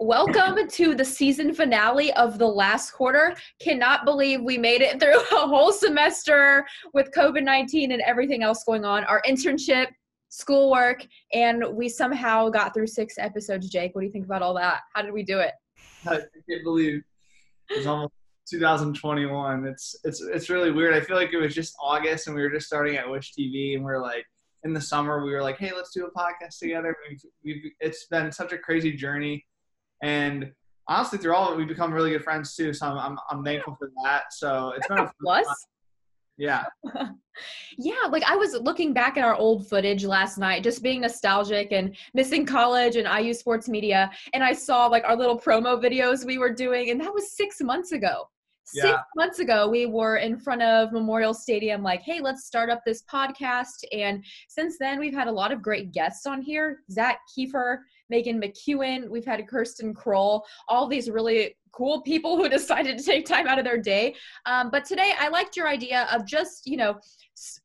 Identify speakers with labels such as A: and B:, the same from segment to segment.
A: Welcome to the season finale of the last quarter. Cannot believe we made it through a whole semester with COVID-19 and everything else going on. Our internship, schoolwork, and we somehow got through 6 episodes. Jake, what do you think about all that? How did we do it?
B: I can't believe it's almost 2021. It's really weird. I feel like it was just August and we were just starting at Wish TV, and we are like in the summer we were like, hey, let's do a podcast together. It's been such a crazy journey, and honestly, through all of it, we've become really good friends too. So I'm thankful for that. So it's been a
A: plus.
B: Yeah.
A: Yeah, like I was looking back at our old footage last night, just being nostalgic and missing college and IU sports media. And I saw like our little promo videos we were doing, and that was 6 months ago.
B: Yeah.
A: 6 months ago, we were in front of Memorial Stadium like, hey, let's start up this podcast. And since then, we've had a lot of great guests on here. Zach Kiefer, Megan McEwen, we've had Kirsten Kroll, all these really cool people who decided to take time out of their day. But today, I liked your idea of just,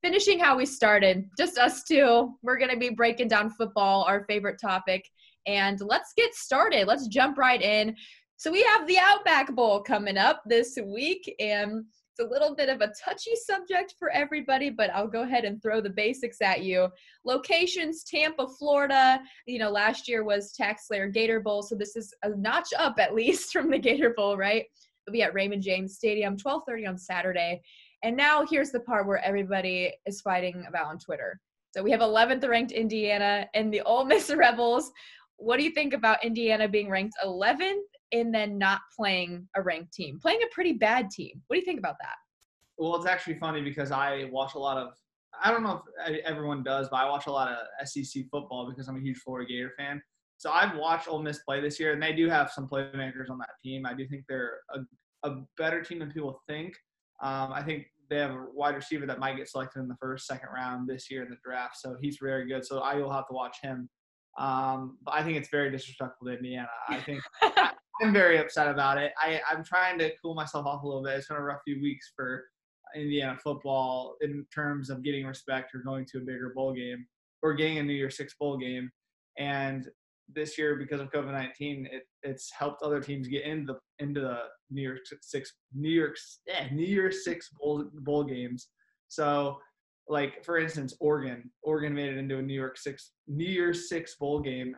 A: finishing how we started, just us two. We're going to be breaking down football, our favorite topic. And let's get started. Let's jump right in. So we have the Outback Bowl coming up this week, and it's a little bit of a touchy subject for everybody, but I'll go ahead and throw the basics at you. Locations, Tampa, Florida. Last year was Tax Slayer Gator Bowl, so this is a notch up at least from the Gator Bowl, right? It'll be at Raymond James Stadium, 12:30 on Saturday. And now here's the part where everybody is fighting about on Twitter. So we have 11th ranked Indiana and the Ole Miss Rebels. What do you think about Indiana being ranked 11th and then not playing a ranked team, playing a pretty bad team? What do you think about that?
B: Well, it's actually funny because I watch a lot of – I don't know if everyone does, but I watch a lot of SEC football because I'm a huge Florida Gator fan. So I've watched Ole Miss play this year, and they do have some playmakers on that team. I do think they're a better team than people think. I think they have a wide receiver that might get selected in the first, second round this year in the draft. So he's very good. So I will have to watch him. But I think it's very disrespectful to Indiana. I think I'm very upset about it. I'm trying to cool myself off a little bit. It's been a rough few weeks for Indiana football in terms of getting respect or going to a bigger bowl game or getting a New Year's Six bowl game. And this year, because of COVID-19, it's helped other teams get into the New Year's Six bowl games. So, like for instance, Oregon made it into a New Year's Six bowl game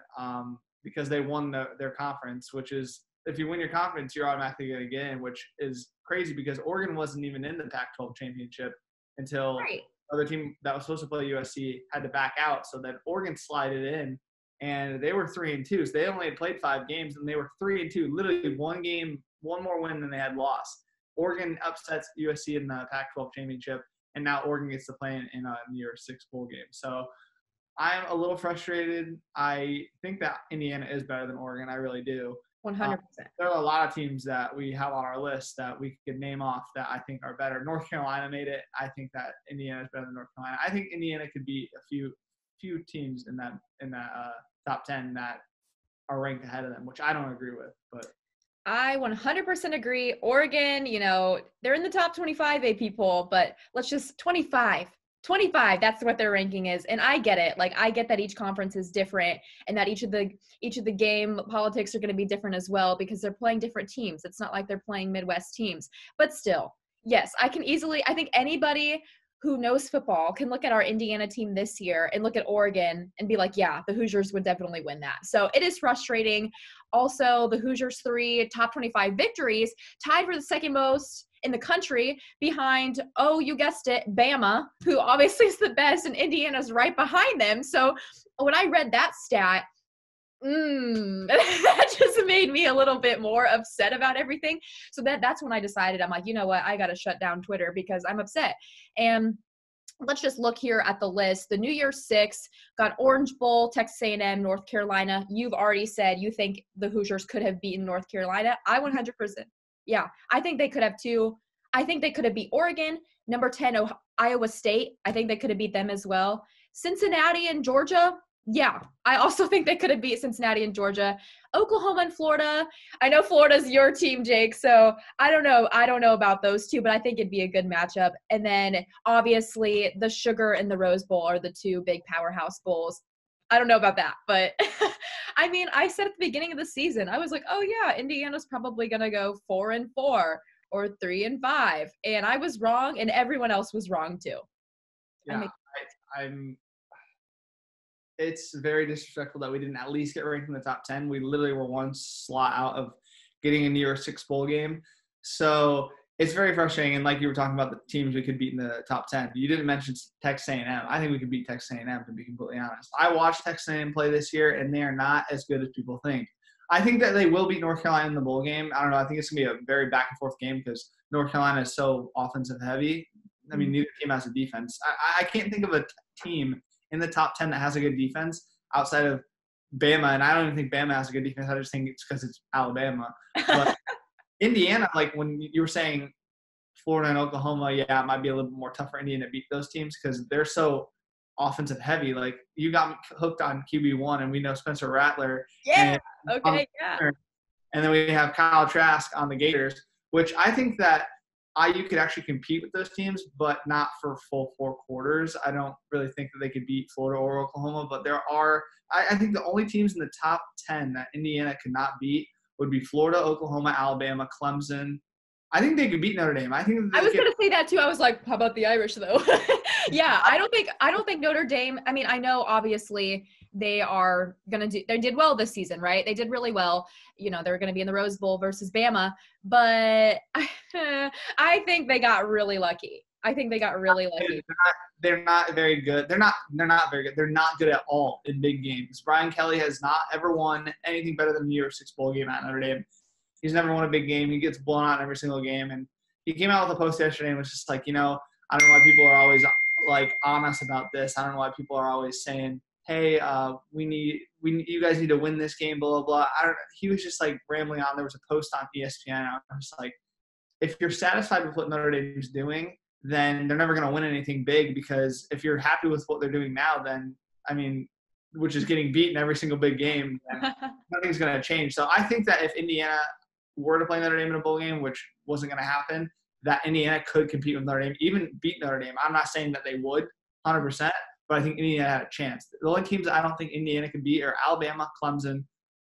B: because they won their conference, which is if you win your conference, you're automatically going to get in, which is crazy because Oregon wasn't even in the Pac-12 championship until the other team that was supposed to play USC had to back out. So then Oregon slided in. And they were 3-2, so they only had played 5 games, and they were 3-2. Literally one more win than they had lost. Oregon upsets USC in the Pac-12 championship, and now Oregon gets to play in a New Year's Six bowl game. So I'm a little frustrated. I think that Indiana is better than Oregon. I really do.
A: 100%.
B: There are a lot of teams that we have on our list that we could name off that I think are better. North Carolina made it. I think that Indiana is better than North Carolina. I think Indiana could beat a few teams in that top 10 that are ranked ahead of them, which I don't agree with. But
A: I 100% agree. Oregon, they're in the top 25 AP poll, but let's just 25. That's what their ranking is. And I get it. Like I get that each conference is different and that each of the game politics are going to be different as well because they're playing different teams. It's not like they're playing Midwest teams. But still, yes, I think anybody who knows football can look at our Indiana team this year and look at Oregon and be like, yeah, the Hoosiers would definitely win that. So it is frustrating. Also, the Hoosiers 3 top 25 victories, tied for the second most in the country behind, you guessed it, Bama, who obviously is the best, and Indiana's right behind them. So when I read that stat, that just made me a little bit more upset about everything. So that's when I decided, I'm like, you know what, I got to shut down Twitter because I'm upset. And let's just look here at the list. The New Year's Six got Orange Bowl, Texas A&M, North Carolina. You've already said you think the Hoosiers could have beaten North Carolina. I 100%. Yeah, I think they could have too. I think they could have beat Oregon. Number 10, Iowa State. I think they could have beat them as well. Cincinnati and Georgia. Yeah, I also think they could have beat Cincinnati and Georgia. Oklahoma and Florida. I know Florida's your team, Jake, so I don't know. I don't know about those two, but I think it'd be a good matchup. And then, obviously, the Sugar and the Rose Bowl are the two big powerhouse bowls. I don't know about that, but I mean, I said at the beginning of the season, I was like, oh yeah, Indiana's probably going to go 4-4 or 3-5. And I was wrong and everyone else was wrong too.
B: Yeah, I'm it's very disrespectful that we didn't at least get ranked in the top 10. We literally were one slot out of getting a New Year's Six bowl game. So it's very frustrating. And like you were talking about the teams we could beat in the top 10. You didn't mention Texas A&M. I think we could beat Texas A&M, to be completely honest. I watched Texas A&M play this year, and they are not as good as people think. I think that they will beat North Carolina in the bowl game. I don't know. I think it's going to be a very back-and-forth game because North Carolina is so offensive heavy. I mean, neither team has a defense. I can't think of a team in the top 10 that has a good defense outside of Bama, and I don't even think Bama has a good defense. I just think it's because it's Alabama. But Indiana, like when you were saying Florida and Oklahoma, yeah, it might be a little bit more tough for Indiana to beat those teams because they're so offensive heavy. Like you got me hooked on QB1, and we know Spencer Rattler.
A: Yeah. Okay. Yeah.
B: And then we have Kyle Trask on the Gators, which I think that IU could actually compete with those teams, but not for full 4 quarters. I don't really think that they could beat Florida or Oklahoma, but there are – I think the only teams in the top 10 that Indiana could not beat would be Florida, Oklahoma, Alabama, Clemson. I think they could beat Notre Dame. I was
A: going to say that too. I was like, how about the Irish though? Yeah, I don't think Notre Dame – I mean, I know obviously they are going to – they did well this season, right? They did really well. You know, they're going to be in the Rose Bowl versus Bama, but I think they got really lucky.
B: They're not very good. They're not very good. They're not good at all in big games. Brian Kelly has not ever won anything better than the New Year's Six bowl game at Notre Dame. He's never won a big game. He gets blown out in every single game. And he came out with a post yesterday and was just like, I don't know why people are always like on us about this. I don't know why people are always saying, hey, you guys need to win this game, blah, blah, blah. He was just like rambling on. There was a post on ESPN. I was like, if you're satisfied with what Notre Dame's doing, then they're never going to win anything big, because if you're happy with what they're doing now, then, I mean, which is getting beaten every single big game, then nothing's going to change. So I think that if Indiana were to play Notre Dame in a bowl game, which wasn't going to happen, that Indiana could compete with Notre Dame, even beat Notre Dame. I'm not saying that they would 100%, but I think Indiana had a chance. The only teams I don't think Indiana can beat are Alabama, Clemson.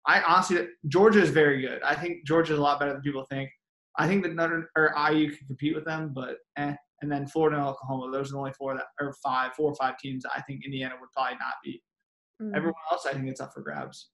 B: I honestly – Georgia is very good. I think Georgia is a lot better than people think. I think that IU can compete with them, but and then Florida and Oklahoma, those are the only 4 or 5 teams I think Indiana would probably not beat. Everyone else, I think it's up for grabs.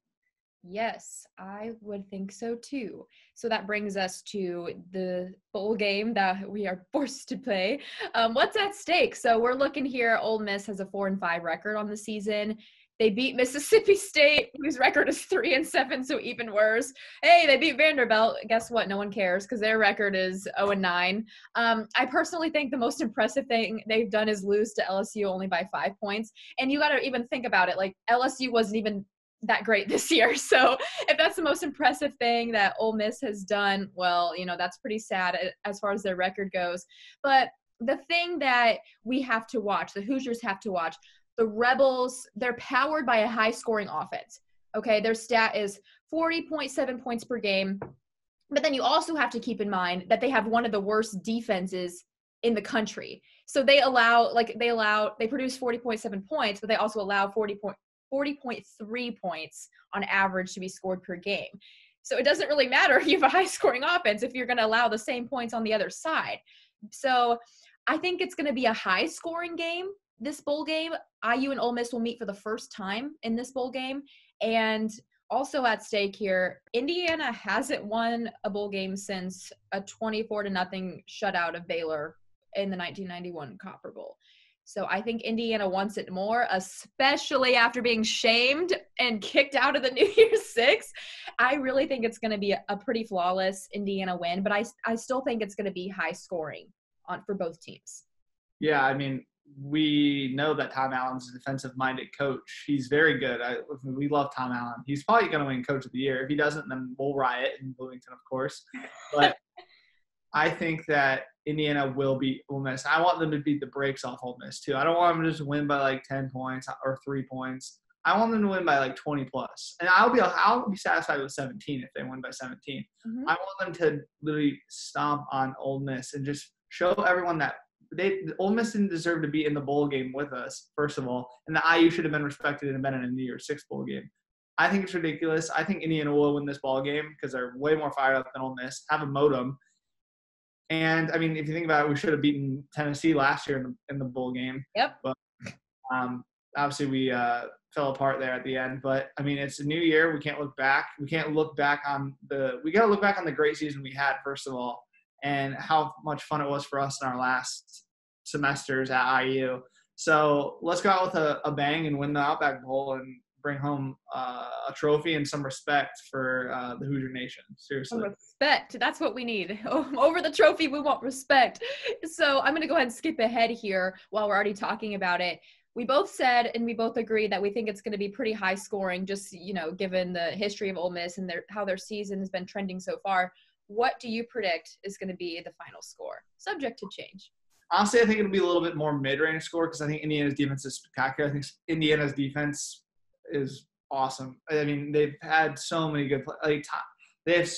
A: Yes, I would think so too. So that brings us to the bowl game that we are forced to play. What's at stake? So we're looking here. Ole Miss has a 4-5 record on the season. They beat Mississippi State, whose record is 3-7, so even worse. Hey, they beat Vanderbilt. Guess what? No one cares because their record is 0-9. I personally think the most impressive thing they've done is lose to LSU only by 5 points. And you got to even think about it. Like, LSU wasn't even that great this year. So if that's the most impressive thing that Ole Miss has done, well, that's pretty sad as far as their record goes. But the thing that we have to watch, the Hoosiers have to watch, the Rebels, they're powered by a high-scoring offense. Okay, their stat is 40.7 points per game. But then you also have to keep in mind that they have one of the worst defenses in the country. So they produce 40.7 points, but they also allow 40.3 points on average to be scored per game. So it doesn't really matter if you have a high-scoring offense if you're going to allow the same points on the other side. So I think it's going to be a high-scoring game. This bowl game, IU and Ole Miss will meet for the first time in this bowl game. And also at stake here, Indiana hasn't won a bowl game since a 24-0 shutout of Baylor in the 1991 Copper Bowl. So I think Indiana wants it more, especially after being shamed and kicked out of the New Year's Six. I really think it's going to be a pretty flawless Indiana win, but I still think it's going to be high scoring for both teams.
B: Yeah, I mean, we know that Tom Allen's a defensive-minded coach. He's very good. We love Tom Allen. He's probably going to win Coach of the Year. If he doesn't, then we'll riot in Bloomington, of course. But I think that Indiana will beat Ole Miss. I want them to beat the brakes off Ole Miss, too. I don't want them to just win by like 10 points or 3 points. I want them to win by like 20-plus. And I'll be satisfied with 17 if they win by 17. Mm-hmm. I want them to literally stomp on Ole Miss and just show everyone that Ole Miss didn't deserve to be in the bowl game with us, first of all, and the IU should have been respected and been in a New Year's Six bowl game. I think it's ridiculous. I think Indiana will win this ball game because they're way more fired up than Ole Miss, have a modem. And, I mean, if you think about it, we should have beaten Tennessee last year in the bowl game.
A: Yep.
B: But obviously we fell apart there at the end. But, I mean, it's a new year. We can't look back. We got to look back on the great season we had, first of all, and how much fun it was for us in our last semesters at IU. So let's go out with a bang and win the Outback Bowl and bring home a trophy and some respect for the Hoosier Nation. Seriously.
A: Respect. That's what we need. Over the trophy, we want respect. So I'm going to go ahead and skip ahead here while we're already talking about it. We both said and we both agreed that we think it's going to be pretty high scoring, just, given the history of Ole Miss and how their season has been trending so far. What do you predict is going to be the final score? Subject to change.
B: Honestly, I think it'll be a little bit more mid-range score because I think Indiana's defense is spectacular. I think Indiana's defense is awesome. I mean, they've had so many good they have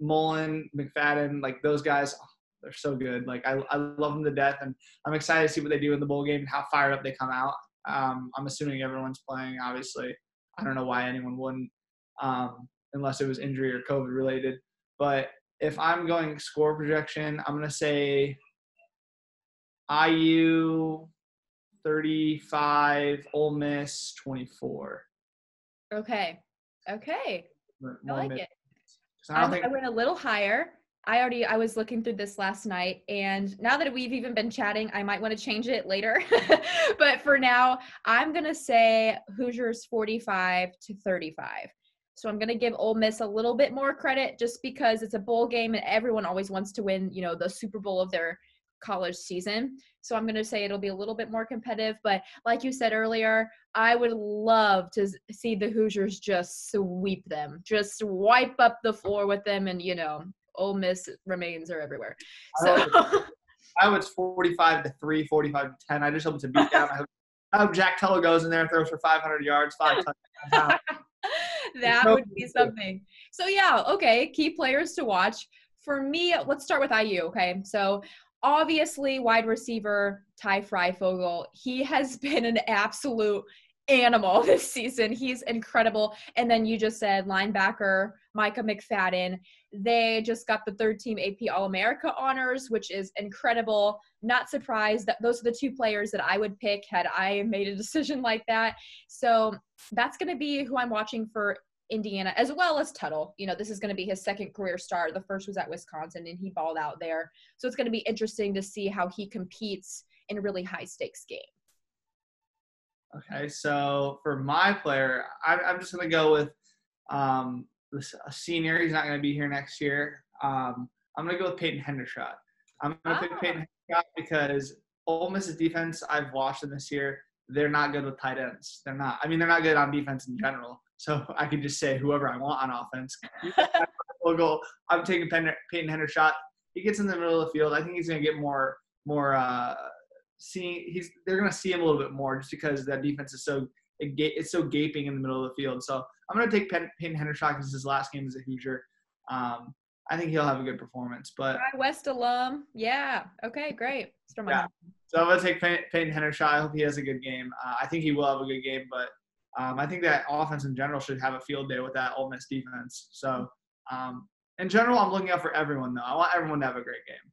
B: Mullen, McFadden, like those guys, they're so good. Like I love them to death, and I'm excited to see what they do in the bowl game and how fired up they come out. I'm assuming everyone's playing, obviously. I don't know why anyone wouldn't, unless it was injury or COVID related. But if I'm going score projection, I'm going to say IU 35, Ole Miss 24.
A: Okay. I like it.
B: I
A: went a little higher. I was looking through this last night, and now that we've even been chatting, I might want to change it later. But for now, I'm going to say Hoosiers 45-35. So I'm going to give Ole Miss a little bit more credit just because it's a bowl game and everyone always wants to win, the Super Bowl of their college season. So I'm going to say it'll be a little bit more competitive, but like you said earlier, I would love to see the Hoosiers just sweep them, just wipe up the floor with them, and Ole Miss remains are everywhere. So
B: I hope it's 45-3, 45-10. I just hope it's a beatdown. I hope Jack Teller goes in there and throws for 500 yards, 5 touchdowns.
A: That would be something. So yeah, okay, key players to watch. For me, let's start with IU, okay? So obviously, wide receiver Ty Freifogel, he has been an absolute animal this season. He's incredible. And then you just said linebacker Micah McFadden. They just got the third-team AP All-America honors, which is incredible. Not surprised that those are the two players that I would pick had I made a decision like that. So that's going to be who I'm watching for Indiana, as well as Tuttle. This is going to be his second career start. The first was at Wisconsin, and he balled out there. So it's going to be interesting to see how he competes in a really high-stakes game.
B: Okay, so for my player, I'm just going to go with a senior. He's not going to be here next year. I'm going to go with Peyton Hendershot. I'm going to pick Peyton Hendershot because Ole Miss's defense, I've watched them this year. They're not good with tight ends. They're not good on defense in general. So I could just say whoever I want on offense. I'm taking Peyton Hendershot. He gets in the middle of the field. I think he's going to get more. They're going to see him a little bit more just because that defense is it's so gaping in the middle of the field. So I'm going to take Peyton Hendershot because his last game as a Hoosier. I think he'll have a good performance. But
A: West alum, yeah. Okay, great.
B: Yeah. So I'm going to take Peyton Hendershot. I hope he has a good game. I think he will have a good game, but I think that offense in general should have a field day with that Ole Miss defense. So in general, I'm looking out for everyone, though. I want everyone to have a great game.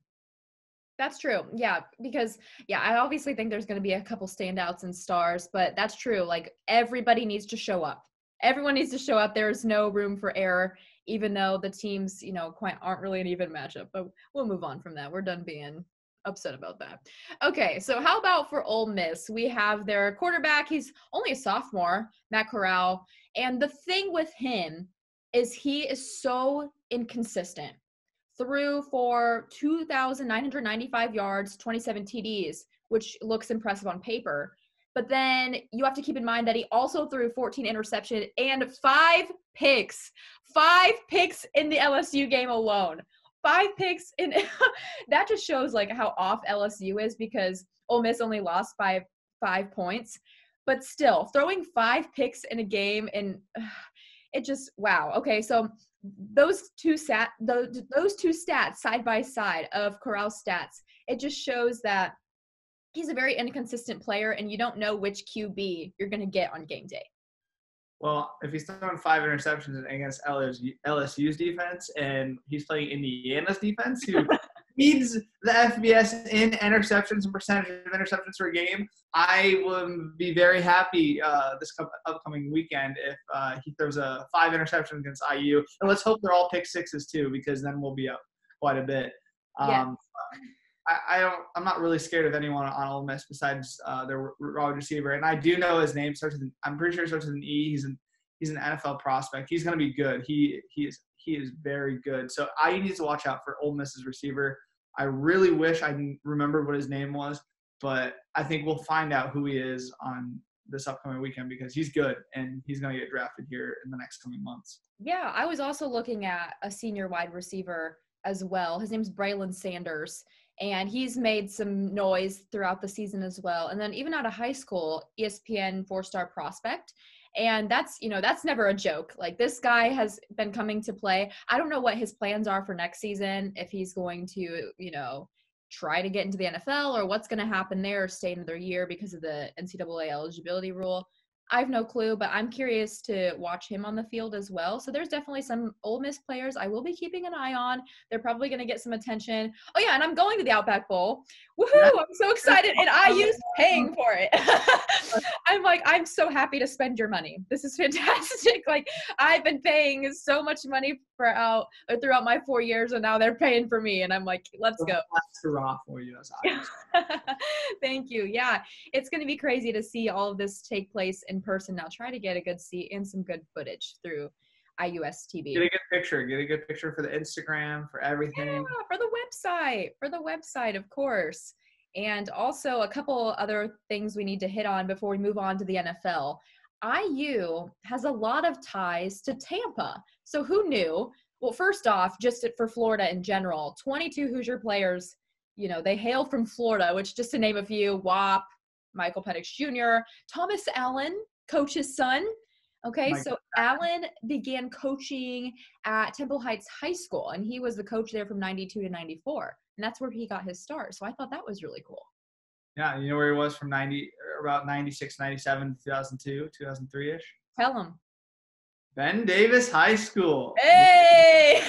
A: That's true. Yeah, because, I obviously think there's going to be a couple standouts and stars, but that's true. Like, everybody needs to show up. Everyone needs to show up. There's no room for error, even though the teams, quite aren't really an even matchup. But we'll move on from that. We're done being upset about that. Okay, so how about for Ole Miss? We have their quarterback. He's only a sophomore, Matt Corral. And the thing with him is he is so inconsistent. Threw for 2,995 yards, 27 TDs, which looks impressive on paper. But then you have to keep in mind that he also threw 14 interceptions and 5 picks. 5 picks in the LSU game alone. 5 picks in that just shows like how off LSU is because Ole Miss only lost by 5 points. But still, throwing 5 picks in a game and it just wow. Okay, so those two stats side by side of Corral's stats, it just shows that he's a very inconsistent player, and you don't know which QB you're going to get on game day.
B: Well, if he's throwing 5 interceptions against LSU's defense and he's playing Indiana's defense, who leads the FBS in interceptions and percentage of interceptions per game, I will be very happy this upcoming weekend if he throws 5 interceptions against IU. And let's hope they're all pick sixes too, because then we'll be up quite a bit.
A: Yeah.
B: I'm not really scared of anyone on Ole Miss besides their wide receiver, and I do know his name I'm pretty sure it starts with an E. He's an NFL prospect. He's going to be good. He is very good. So IU needs to watch out for Ole Miss's receiver. I really wish I remembered what his name was, but I think we'll find out who he is on this upcoming weekend because he's good and he's going to get drafted here in the next coming months.
A: Yeah, I was also looking at a senior wide receiver as well. His name's Braylon Sanders, and he's made some noise throughout the season as well. And then even out of high school, ESPN 4-star prospect. And that's never a joke. Like, this guy has been coming to play. I don't know what his plans are for next season, if he's going to, try to get into the NFL or what's going to happen there or stay another year because of the NCAA eligibility rule. I have no clue, but I'm curious to watch him on the field as well. So there's definitely some Ole Miss players I will be keeping an eye on. They're probably going to get some attention. Oh, yeah, and I'm going to the Outback Bowl. Woohoo! I'm so excited, and IU's paying for it. I'm so happy to spend your money. This is fantastic. Like, I've been paying so much money throughout my 4 years, and now they're paying for me, and I'm like, let's go.
B: Hurrah for you.
A: Thank you. Yeah, it's going to be crazy to see all of this take place in person now. Try to get a good seat and some good footage through IUS TV.
B: Get a good picture for the Instagram, for everything.
A: Yeah, for the website, of course. And also a couple other things we need to hit on before we move on to the NFL. IU has a lot of ties to Tampa. So who knew? Well, first off, just for Florida in general, 22 Hoosier players, they hail from Florida, which, just to name a few, WAP, Michael Penix Jr., Thomas Allen, coach's son. Okay, so Allen began coaching at Temple Heights High School, and he was the coach there from 92 to 94. And that's where he got his start. So I thought that was really cool.
B: Yeah, you know where he was from about 96, 97, 2002, 2003-ish?
A: Tell him.
B: Ben Davis High School.
A: Hey!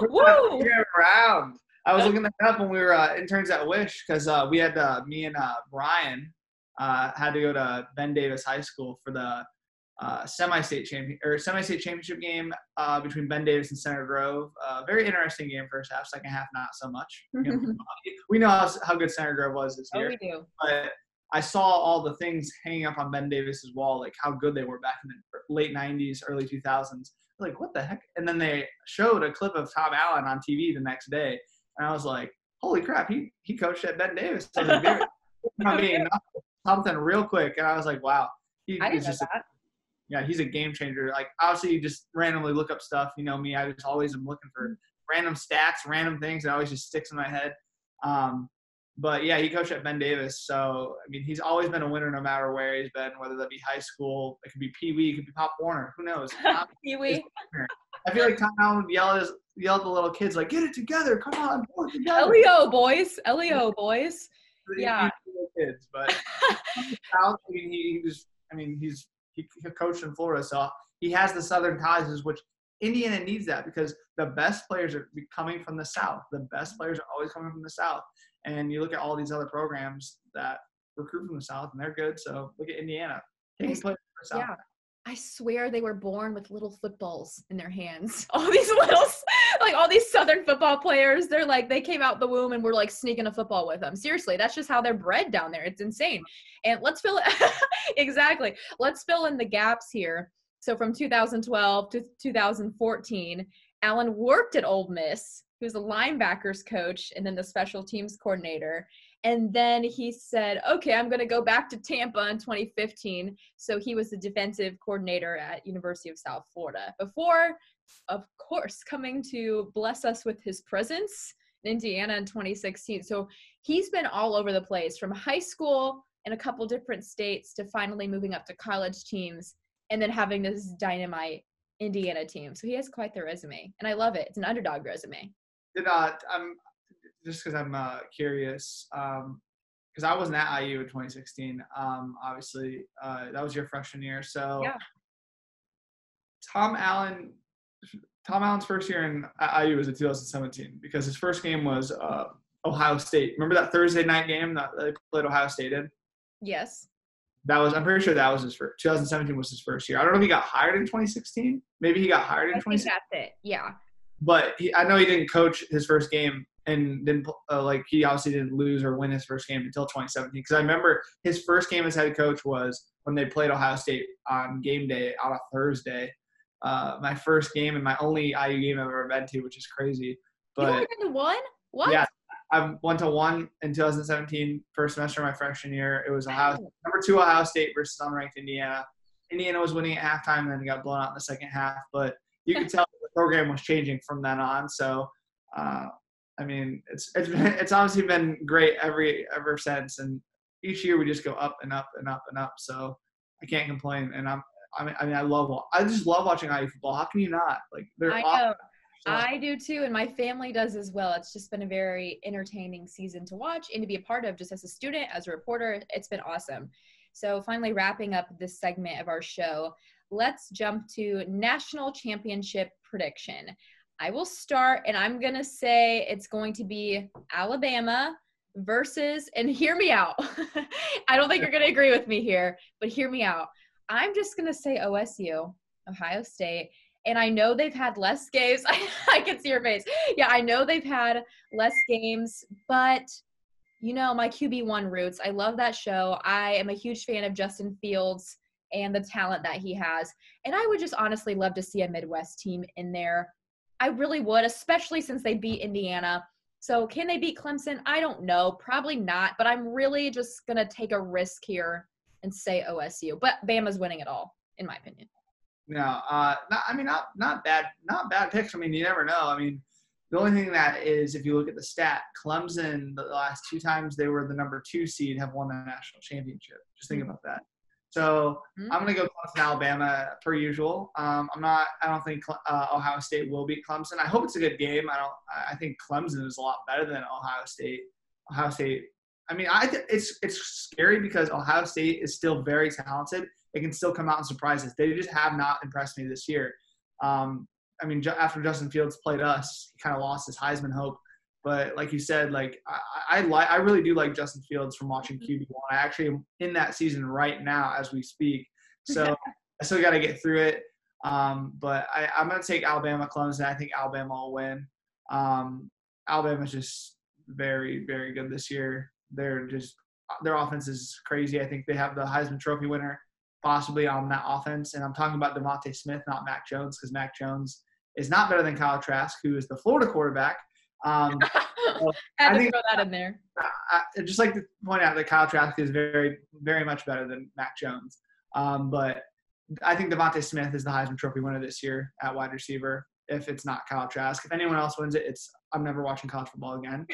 A: Woo!
B: Around. I was looking that up when we were interns at Wish because we had me and Brian had to go to Ben Davis High School for the semi-state championship game between Ben Davis and Center Grove. Very interesting game first half, second half not so much. We know how good Center Grove was this year.
A: Oh, we do.
B: But I saw all the things hanging up on Ben Davis's wall, like how good they were back in the late 90s, early 2000s. Like, what the heck? And then they showed a clip of Tom Allen on TV the next day. And I was like, holy crap, he coached at Ben Davis. So something real quick. And I was like, wow.
A: I didn't know that.
B: Yeah, he's a game changer. Like, obviously, you just randomly look up stuff. You know me, I just always am looking for random stats, random things. It always just sticks in my head. But, yeah, he coached at Ben Davis. So, I mean, he's always been a winner no matter where he's been, whether that be high school. It could be Pee Wee. It could be Pop Warner. Who knows?
A: Pee Wee.
B: I feel like Tom Allen would yell at the little kids, like, get it together. Come on, pull it together.
A: LEO, boys. LEO, boys. Yeah.
B: Kids, but he coached in Florida, so he has the Southern ties, which Indiana needs that because the best players are coming from the South. The best players are always coming from the South. And you look at all these other programs that recruit from the South, and they're good. So look at Indiana. Taking players from the South.
A: Yeah. I swear they were born with little footballs in their hands. All these Southern football players, they're like, they came out the womb and we're like sneaking a football with them. Seriously, that's just how they're bred down there. It's insane. And let's fill in the gaps here. So from 2012 to 2014, Allen worked at Ole Miss. He was a linebackers coach and then the special teams coordinator. And then he said, okay, I'm going to go back to Tampa in 2015. So he was the defensive coordinator at University of South Florida before, of course, coming to bless us with his presence in Indiana in 2016. So he's been all over the place from high school in a couple different states to finally moving up to college teams and then having this dynamite Indiana team. So he has quite the resume, and I love it. It's an underdog resume.
B: I'm just because I'm curious, because I wasn't at IU in 2016. Obviously, that was your freshman year. So
A: Yeah.
B: Tom Allen's first year in IU was in 2017 because his first game was Ohio State. Remember that Thursday night game that they played Ohio State in?
A: Yes.
B: I'm pretty sure that was his first. 2017 was his first year. I don't know if he got hired in 2016. Maybe he got hired in
A: I think
B: 2016.
A: that's it. Yeah.
B: But I know he didn't coach his first game and didn't he obviously didn't lose or win his first game until 2017. Because I remember his first game as head coach was when they played Ohio State on game day on a Thursday. My first game and my only IU game I've ever been to, which is crazy. But
A: You only been to one? What?
B: yeah, I went to one in 2017, first semester of my freshman year. It was number 2 Ohio State versus unranked Indiana. Indiana was winning at halftime and then got blown out in the second half. But you could tell the program was changing from then on. So, I mean, it's obviously been great ever since. And each year we just go up and up and up and up. So I can't complain. And I just love watching IU football. How can you not? Like they're
A: I
B: awesome.
A: know. I do too, and my family does as well. It's just been a very entertaining season to watch and to be a part of just as a student, as a reporter. It's been awesome. So finally wrapping up this segment of our show, let's jump to national championship prediction. I will start, and I'm going to say it's going to be Alabama versus, and hear me out. I don't think you're going to agree with me here, but hear me out. I'm just going to say OSU, Ohio State. And I know they've had less games. I can see your face. Yeah, I know they've had less games, but, you know, my QB1 roots, I love that show. I am a huge fan of Justin Fields and the talent that he has. And I would just honestly love to see a Midwest team in there. I really would, especially since they beat Indiana. So can they beat Clemson? I don't know. Probably not. But I'm really just going to take a risk here and say OSU. But Bama's winning it all, in my opinion.
B: No, not bad picks. I mean, you never know. I mean, the only thing that is, if you look at the stat, Clemson, the last 2 times they were the number 2 seed, have won the national championship. Just think about that. So I'm going to go Clemson, Alabama, per usual. I don't think Ohio State will beat Clemson. I hope it's a good game. I think Clemson is a lot better than Ohio State. Ohio State. I mean, it's scary because Ohio State is still very talented. They can still come out and surprise us. They just have not impressed me this year. I mean, after Justin Fields played us, he kind of lost his Heisman hope. But like you said, like I really do like Justin Fields from watching QB1. I actually am in that season right now as we speak. So I still got to get through it. But I'm going to take Alabama, Clemson. I think Alabama will win. Alabama's just very, very good this year. Their offense is crazy. I think they have the Heisman Trophy winner possibly on that offense. And I'm talking about Devontae Smith, not Mac Jones, because Mac Jones is not better than Kyle Trask, who is the Florida quarterback.
A: I had to throw that in there.
B: I'd just like to point out that Kyle Trask is very, very much better than Mac Jones. But I think Devontae Smith is the Heisman Trophy winner this year at wide receiver. If it's not Kyle Trask, if anyone else wins it, I'm never watching college football again.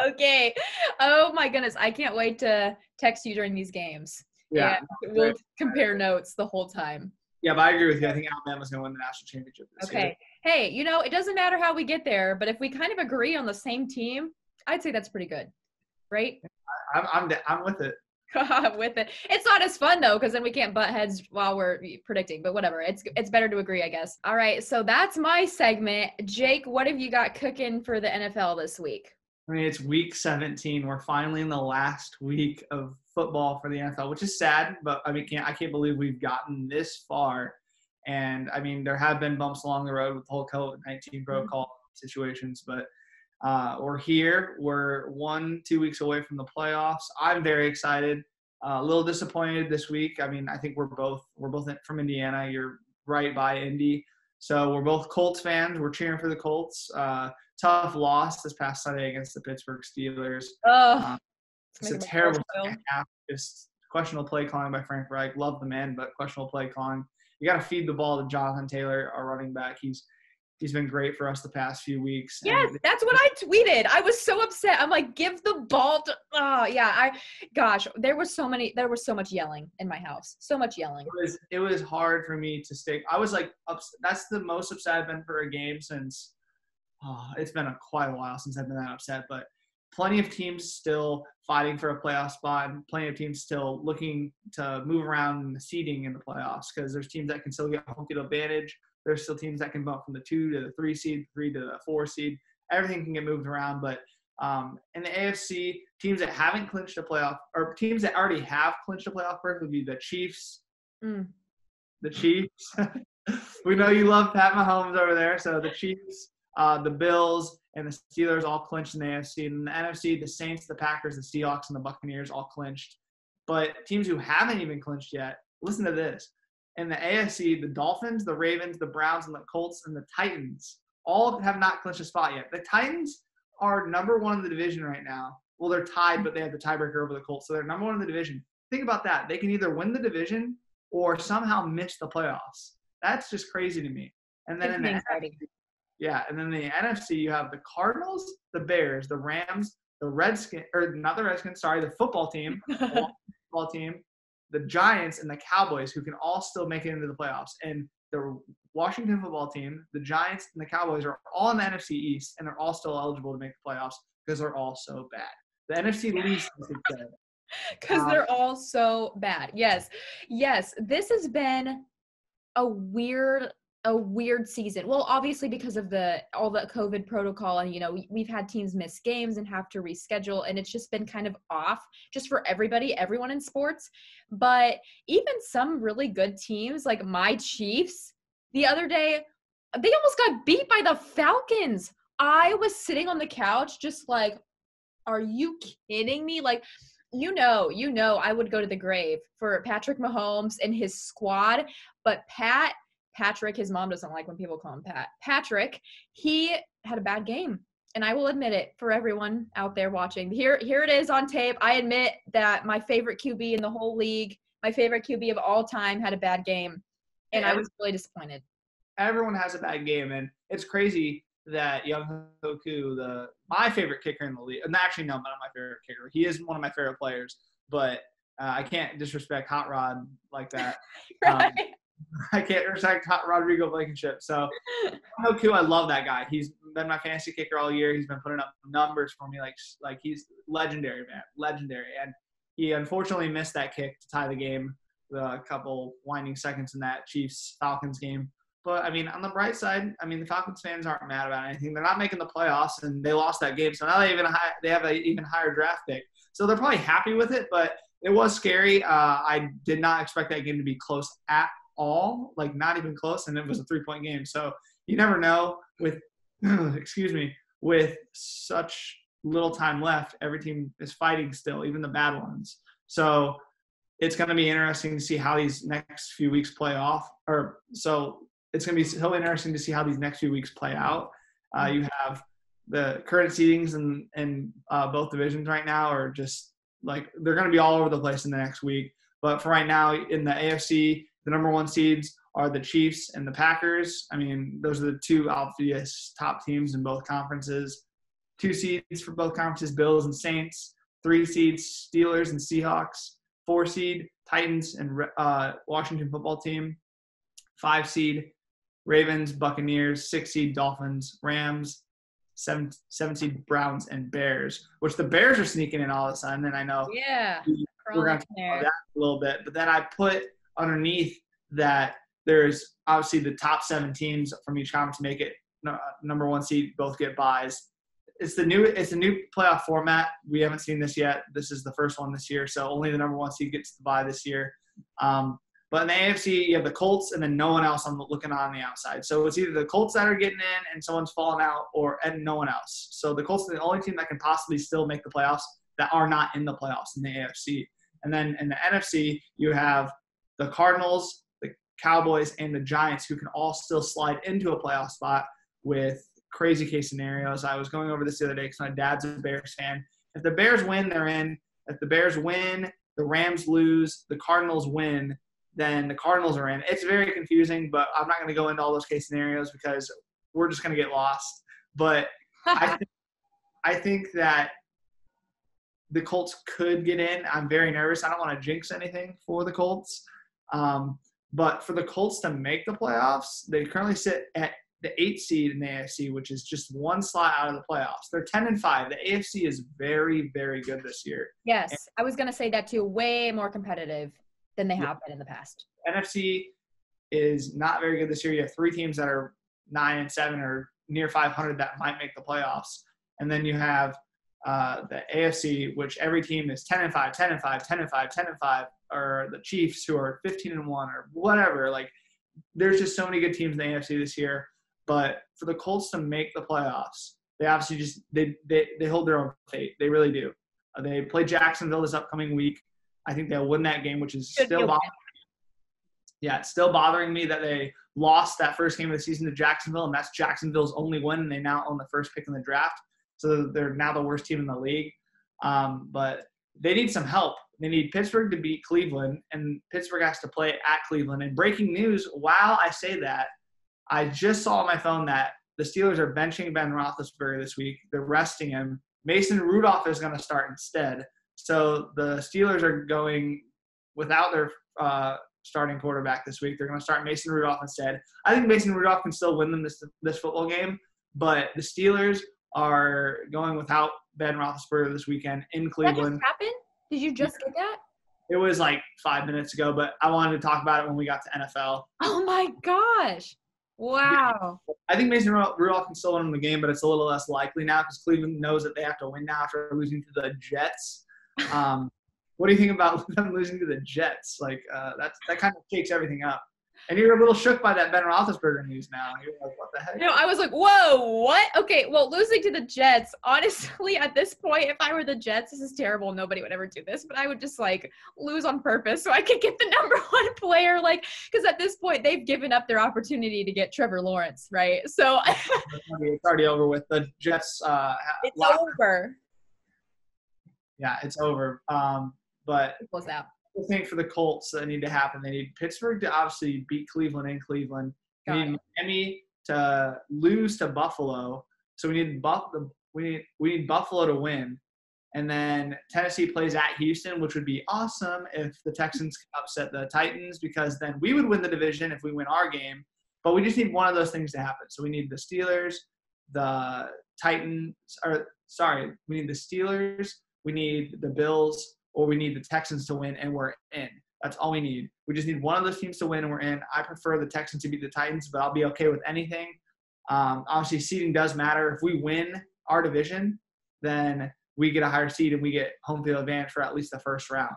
A: Okay. Oh my goodness, I can't wait to text you during these games.
B: Yeah,
A: we'll compare notes the whole time.
B: Yeah, but I agree with you. I think Alabama's going to win the national championship this year.
A: Okay. Hey, it doesn't matter how we get there, but if we kind of agree on the same team, I'd say that's pretty good, right?
B: I'm with it.
A: With it. It's not as fun though, because then we can't butt heads while we're predicting, but whatever. It's better to agree, I guess. All right, so that's my segment. Jake, what have you got cooking for the NFL this week?
B: I mean, it's week 17. We're finally in the last week of football for the NFL, which is sad, but I can't believe we've gotten this far. And I mean, there have been bumps along the road with the whole COVID-19 protocol situations, but we're here. We're 1-2 weeks away from the playoffs. I'm very excited. A little disappointed this week. I mean, I think we're both from Indiana. You're right by Indy. So we're both Colts fans. We're cheering for the Colts. Tough loss this past Sunday against the Pittsburgh Steelers. It's a terrible second half. Just questionable play calling by Frank Reich. Love the man, but questionable play calling. You got to feed the ball to Jonathan Taylor, our running back. He's been great for us the past few weeks.
A: Yes, that's what I tweeted. I was so upset. I'm like, give the ball to there was so much yelling in my house. So much yelling.
B: It was hard for me to stay. I was like upset. That's the most upset I've been for a game since it's been quite a while since I've been that upset. But plenty of teams still fighting for a playoff spot, and plenty of teams still looking to move around in the seeding in the playoffs, because there's teams that can still get home field advantage. There's still teams that can bump from the 2 to the 3 seed, 3 to the 4 seed. Everything can get moved around. But in the AFC, teams that haven't clinched a playoff, or teams that already have clinched a playoff berth, would be the Chiefs. The Chiefs. We know you love Pat Mahomes over there. So the Chiefs, the Bills, and the Steelers all clinched in the AFC. And in the NFC, the Saints, the Packers, the Seahawks, and the Buccaneers all clinched. But teams who haven't even clinched yet, listen to this. In the AFC, the Dolphins, the Ravens, the Browns, and the Colts, and the Titans all have not clinched a spot yet. The Titans are number 1 in the division right now. Well, they're tied, but they have the tiebreaker over the Colts. So they're number 1 in the division. Think about that. They can either win the division or somehow miss the playoffs. That's just crazy to me. And then in the NFC, you have the Cardinals, the Bears, the Rams, the Redskins, or not the Redskins, sorry, the football team, the Giants, and the Cowboys, who can all still make it into the playoffs. And the Washington football team, the Giants, and the Cowboys are all in the NFC East, and they're all still eligible to make the playoffs because they're all so bad. The NFC least is good.
A: Because they're all so bad. Yes. This has been a weird season. Well, obviously because of all the COVID protocol, and we've had teams miss games and have to reschedule, and it's just been kind of off just for everyone in sports. But even some really good teams, like my Chiefs, the other day, they almost got beat by the Falcons. I was sitting on the couch just like, are you kidding me? Like, I would go to the grave for Patrick Mahomes and his squad, but Patrick, his mom doesn't like when people call him Pat. Patrick, he had a bad game, and I will admit it for everyone out there watching. Here it is on tape. I admit that my favorite QB in the whole league, my favorite QB of all time, had a bad game, and I was really disappointed.
B: Everyone has a bad game, and it's crazy that Young Hoku, my favorite kicker in the league, and actually no, not my favorite kicker. He is one of my favorite players, but I can't disrespect Hot Rod like that.
A: Right.
B: I can't respect Rodrigo Blankenship. So Hoku, I love that guy. He's been my fantasy kicker all year. He's been putting up numbers for me, like he's legendary, man, legendary. And he unfortunately missed that kick to tie the game, the couple winding seconds in that Chiefs-Falcons game. But, on the bright side, the Falcons fans aren't mad about anything. They're not making the playoffs, and they lost that game. So now they have an even higher draft pick. So they're probably happy with it, but it was scary. I did not expect that game to be close at all, like not even close, and it was a 3-point game. So you never know with with such little time left. Every team is fighting still, even the bad ones. So it's going to be interesting to see how these next few weeks play off. It's going to be so interesting to see how these next few weeks play out. You have the current seedings in both divisions right now are just like they're going to be all over the place in the next week. But for right now, in the AFC, the number 1 seeds are the Chiefs and the Packers. Those are the 2 obvious top teams in both conferences. 2 seeds for both conferences, Bills and Saints. 3 seeds, Steelers and Seahawks. 4 seed, Titans and Washington football team. 5 seed, Ravens, Buccaneers. 6 seed, Dolphins, Rams. 7 seed, Browns and Bears, which the Bears are sneaking in all of a sudden. And I know we're going to talk about that a little bit. But then I put underneath that there's obviously the top 7 teams from each conference make it number 1 seed, both get buys. It's a new playoff format. We haven't seen this yet. This is the first one this year, so only the number 1 seed gets the bye this year. But in the AFC, you have the Colts and then no one else looking on the outside. So it's either the Colts that are getting in and someone's falling out, and no one else. So the Colts are the only team that can possibly still make the playoffs that are not in the playoffs in the AFC. And then in the NFC, you have the Cardinals, the Cowboys, and the Giants, who can all still slide into a playoff spot with crazy case scenarios. I was going over this the other day because my dad's a Bears fan. If the Bears win, they're in. If the Bears win, the Rams lose, the Cardinals win, then the Cardinals are in. It's very confusing, but I'm not going to go into all those case scenarios because we're just going to get lost. But I think that the Colts could get in. I'm very nervous. I don't want to jinx anything for the Colts. But for the Colts to make the playoffs, they currently sit at the 8th seed in the AFC, which is just one slot out of the playoffs. They're 10-5. The AFC is very, very good this year.
A: Yes, I was going to say that too. Way more competitive than they have been in the past.
B: NFC is not very good this year. You have 3 teams that are 9-7 or near 500 that might make the playoffs. And then you have the AFC, which every team is 10-5, 10-5, 10-5, 10-5, or the Chiefs who are 15-1 or whatever. Like, there's just so many good teams in the AFC this year. But for the Colts to make the playoffs, they obviously just they hold their own fate. They really do. They play Jacksonville this upcoming week. I think they'll win that game, which is still bothering me. Yeah, it's still bothering me that they lost that first game of the season to Jacksonville, and that's Jacksonville's only win, and they now own the first pick in the draft. So they're now the worst team in the league. But they need some help. They need Pittsburgh to beat Cleveland, and Pittsburgh has to play at Cleveland. And breaking news, while I say that, I just saw on my phone that the Steelers are benching Ben Roethlisberger this week. They're resting him. Mason Rudolph is going to start instead. So the Steelers are going without their starting quarterback this week. They're going to start Mason Rudolph instead. I think Mason Rudolph can still win them this football game, but the Steelers are going without Ben Roethlisberger this weekend in Cleveland.
A: That just happened? Did you just get that?
B: It was like 5 minutes ago, but I wanted to talk about it when we got to NFL.
A: Oh, my gosh. Wow.
B: I think Mason Rudolph can still win the game, but it's a little less likely now because Cleveland knows that they have to win now after losing to the Jets. What do you think about them losing to the Jets? Like, that kind of shakes everything up. And you're a little shook by that Ben Roethlisberger news now. You're like, what the heck?
A: No, I was like, whoa, what? Okay, well, losing to the Jets, honestly, at this point, if I were the Jets, this is terrible. Nobody would ever do this, but I would just, like, lose on purpose so I could get the number 1 player, like, because at this point, they've given up their opportunity to get Trevor Lawrence, right? So
B: it's already over with. The Jets
A: it's over.
B: Yeah, it's over. But
A: it was out.
B: I think for the Colts that need to happen, they need Pittsburgh to obviously beat Cleveland in Cleveland. They need Miami to lose to Buffalo. So we need Buffalo to win. And then Tennessee plays at Houston, which would be awesome if the Texans could upset the Titans, because then we would win the division if we win our game. But we just need one of those things to happen. So we need the Steelers, the Titans, we need the Steelers, we need the Bills, or we need the Texans to win, and we're in. That's all we need. We just need one of those teams to win, and we're in. I prefer the Texans to beat the Titans, but I'll be okay with anything. Obviously, seeding does matter. If we win our division, then we get a higher seed, and we get home field advantage for at least the first round.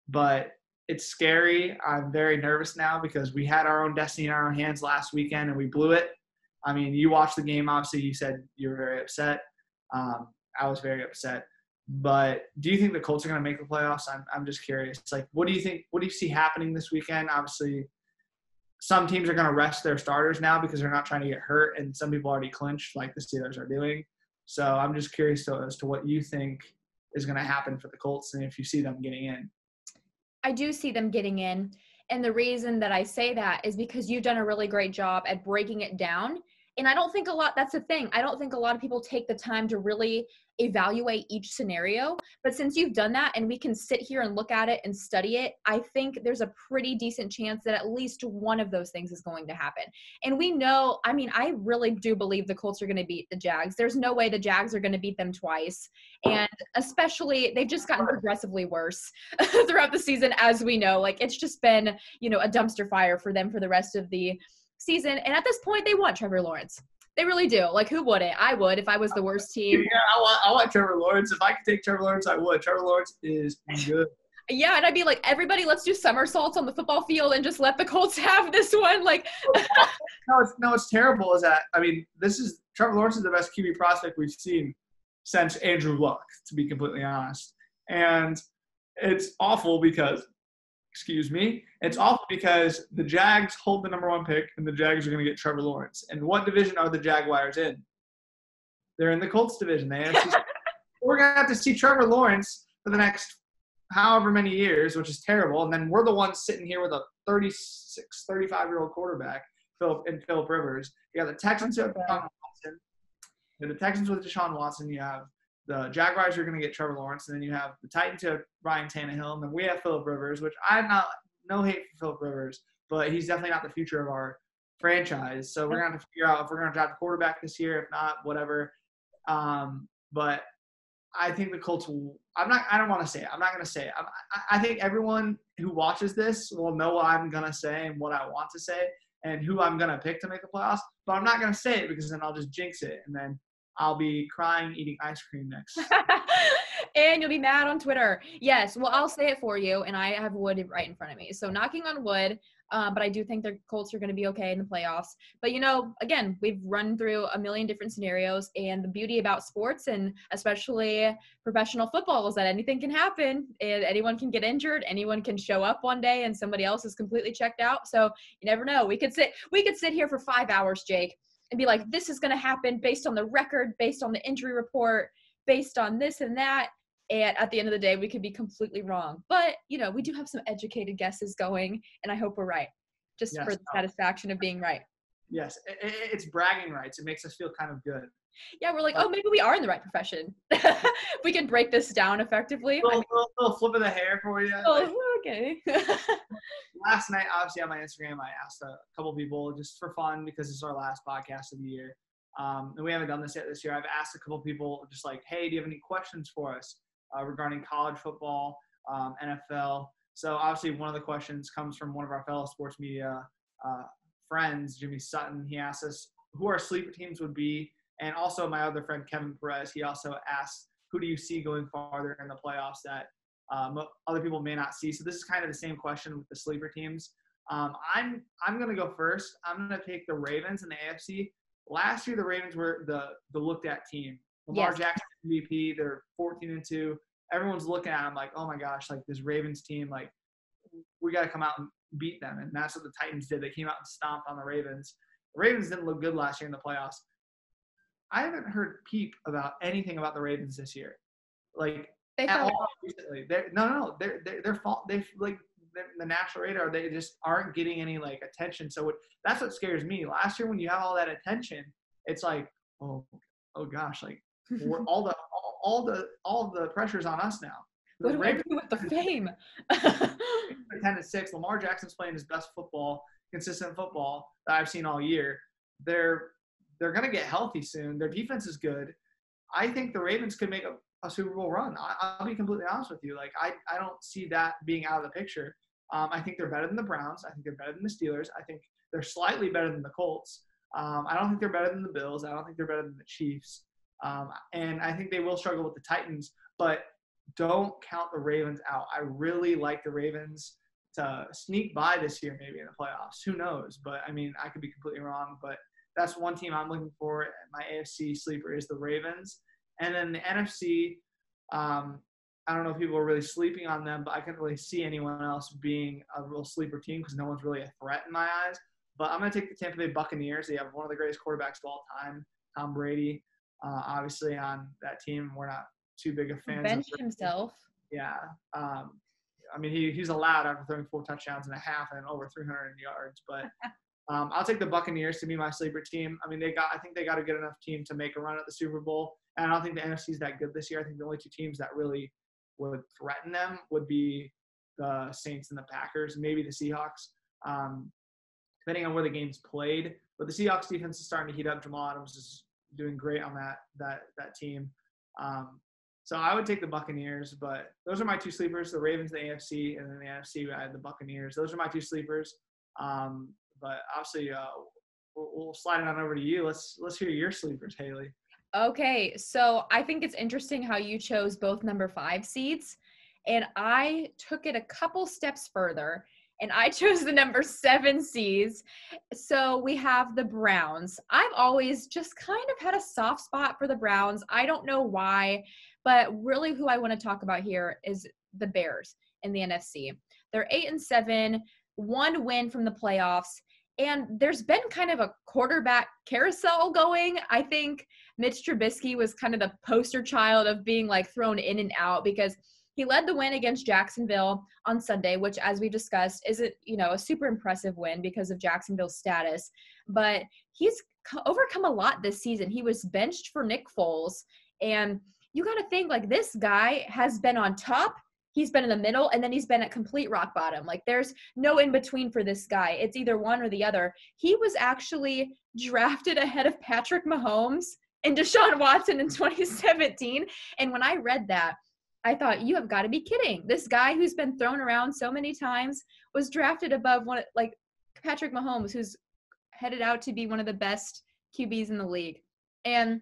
B: But it's scary. I'm very nervous now because we had our own destiny in our own hands last weekend, and we blew it. I mean, you watched the game. Obviously, you said you were very upset. I was very upset. But do you think the Colts are going to make the playoffs? I'm just curious. Like, what do you think? What do you see happening this weekend? Obviously, some teams are going to rest their starters now because they're not trying to get hurt, and some people already clinched, like the Steelers are doing. So I'm just curious as to what you think is going to happen for the Colts and if you see them getting in.
A: I do see them getting in, and the reason that I say that is because you've done a really great job at breaking it down. And I don't think that's the thing. I don't think a lot of people take the time to really evaluate each scenario. But since you've done that and we can sit here and look at it and study it, I think there's a pretty decent chance that at least one of those things is going to happen. And we know, I mean, I really do believe the Colts are going to beat the Jags. There's no way the Jags are going to beat them twice. And especially, they've just gotten progressively worse throughout the season, as we know. Like, it's just been, a dumpster fire for them for the rest of the season. And at this point, they want Trevor Lawrence. They really do. Like, who wouldn't? I would if I was the worst team.
B: Yeah, I want Trevor Lawrence. If I could take Trevor Lawrence, I would. Trevor Lawrence is good.
A: Yeah, and I'd be like, everybody, let's do somersaults on the football field and just let the Colts have this one. Like,
B: no, it's terrible. Is that, I mean, Trevor Lawrence is the best QB prospect we've seen since Andrew Luck, to be completely honest. And it's awful because the Jags hold the number 1 pick, and the Jags are going to get Trevor Lawrence. And what division are the Jaguars in? They're in the Colts division. We're going to have to see Trevor Lawrence for the next however many years, which is terrible. And then we're the ones sitting here with a 36, 35-year-old quarterback, Phillip Rivers. You got the Texans with Deshaun Watson. The Texans with Deshaun Watson. You have the Jaguars are going to get Trevor Lawrence, and then you have the Titans who have Ryan Tannehill, and then we have Phillip Rivers, which I'm not – no hate for Phillip Rivers, but he's definitely not the future of our franchise. So we're going to have to figure out if we're going to draft a quarterback this year. If not, whatever. But I think the Colts will – I don't want to say it. I'm not going to say it. I think everyone who watches this will know what I'm going to say and what I want to say and who I'm going to pick to make the playoffs. But I'm not going to say it because then I'll just jinx it. And then I'll be crying, eating ice cream next.
A: And you'll be mad on Twitter. Yes. Well, I'll say it for you, and I have wood right in front of me. So knocking on wood, but I do think the Colts are going to be okay in the playoffs. But, again, we've run through a million different scenarios, and the beauty about sports and especially professional football is that anything can happen, and anyone can get injured. Anyone can show up one day and somebody else is completely checked out. So you never know. We could sit here for 5 hours, Jake, and be like, this is going to happen based on the record, based on the injury report, based on this and that. And at the end of the day, we could be completely wrong. But, we do have some educated guesses going, and I hope we're right, just for the satisfaction of being right.
B: Yes, it's bragging rights. It makes us feel kind of good.
A: Yeah, we're like, maybe we are in the right profession. We can break this down effectively.
B: Little flip of the hair for you.
A: Okay.
B: Last night, obviously, on my Instagram, I asked a couple people just for fun because this is our last podcast of the year. And we haven't done this yet this year. I've asked a couple people just like, hey, do you have any questions for us regarding college football, NFL? So obviously one of the questions comes from one of our fellow sports media friends, Jimmy Sutton. He asked us who our sleeper teams would be. And also my other friend, Kevin Perez, he also asked, who do you see going farther in the playoffs that other people may not see? So this is kind of the same question with the sleeper teams. I'm going to go first. I'm going to take the Ravens in the AFC. Last year, the Ravens were the looked at team. Lamar Jackson MVP. They're 14-2. Everyone's looking at them like, oh my gosh, like this Ravens team, like we got to come out and beat them. And that's what the Titans did. They came out and stomped on the Ravens. The Ravens didn't look good last year in the playoffs. I haven't heard peep about anything about the Ravens this year, like at all recently. They're the national radar. They just aren't getting any like attention. So that's what scares me. Last year when you have all that attention, it's like, oh gosh, like we're all the pressure's on us now.
A: What do I do with the fame?
B: 10-6. Lamar Jackson's playing his best football, consistent football that I've seen all year. They're going to get healthy soon. Their defense is good. I think the Ravens could make a Super Bowl run. I'll be completely honest with you. Like, I don't see that being out of the picture. I think they're better than the Browns. I think they're better than the Steelers. I think they're slightly better than the Colts. I don't think they're better than the Bills. I don't think they're better than the Chiefs. And I think they will struggle with the Titans. But don't count the Ravens out. I really like the Ravens to sneak by this year maybe in the playoffs. Who knows? But, I mean, I could be completely wrong. But that's one team I'm looking for. My AFC sleeper is the Ravens. And then the NFC, I don't know if people are really sleeping on them, but I can't really see anyone else being a real sleeper team because no one's really a threat in my eyes. But I'm going to take the Tampa Bay Buccaneers. They have one of the greatest quarterbacks of all time, Tom Brady, obviously on that team. We're not too big of fans.
A: Benched himself.
B: Yeah. I mean, he's allowed after throwing 4 touchdowns and a half and over 300 yards. But I'll take the Buccaneers to be my sleeper team. I mean, I think they got a good enough team to make a run at the Super Bowl. And I don't think the NFC is that good this year. I think the only 2 teams that really would threaten them would be the Saints and the Packers, maybe the Seahawks, depending on where the game's played. But the Seahawks defense is starting to heat up. Jamal Adams is doing great on that team. So I would take the Buccaneers, but those are my 2 sleepers, the Ravens, the AFC, and then the NFC, I had the Buccaneers. Those are my 2 sleepers. But obviously, we'll slide it on over to you. Let's hear your sleepers, Haley.
A: Okay, so I think it's interesting how you chose both number 5 seeds, and I took it a couple steps further, and I chose the number 7 seeds. So we have the Browns. I've always just kind of had a soft spot for the Browns. I don't know why, but really who I want to talk about here is the Bears in the NFC. They're 8-7, 1 win from the playoffs. And there's been kind of a quarterback carousel going. I think Mitch Trubisky was kind of the poster child of being like thrown in and out because he led the win against Jacksonville on Sunday, which as we discussed isn't, a super impressive win because of Jacksonville's status. But he's overcome a lot this season. He was benched for Nick Foles. And you got to think like this guy has been on top. he's been in the middle, and then he's been at complete rock bottom. Like, there's no in between for this guy. It's either one or the other. He was actually drafted ahead of Patrick Mahomes and Deshaun Watson in 2017. And when I read that, I thought, you have got to be kidding. This guy who's been thrown around so many times was drafted above Patrick Mahomes, who's headed out to be one of the best QBs in the league. And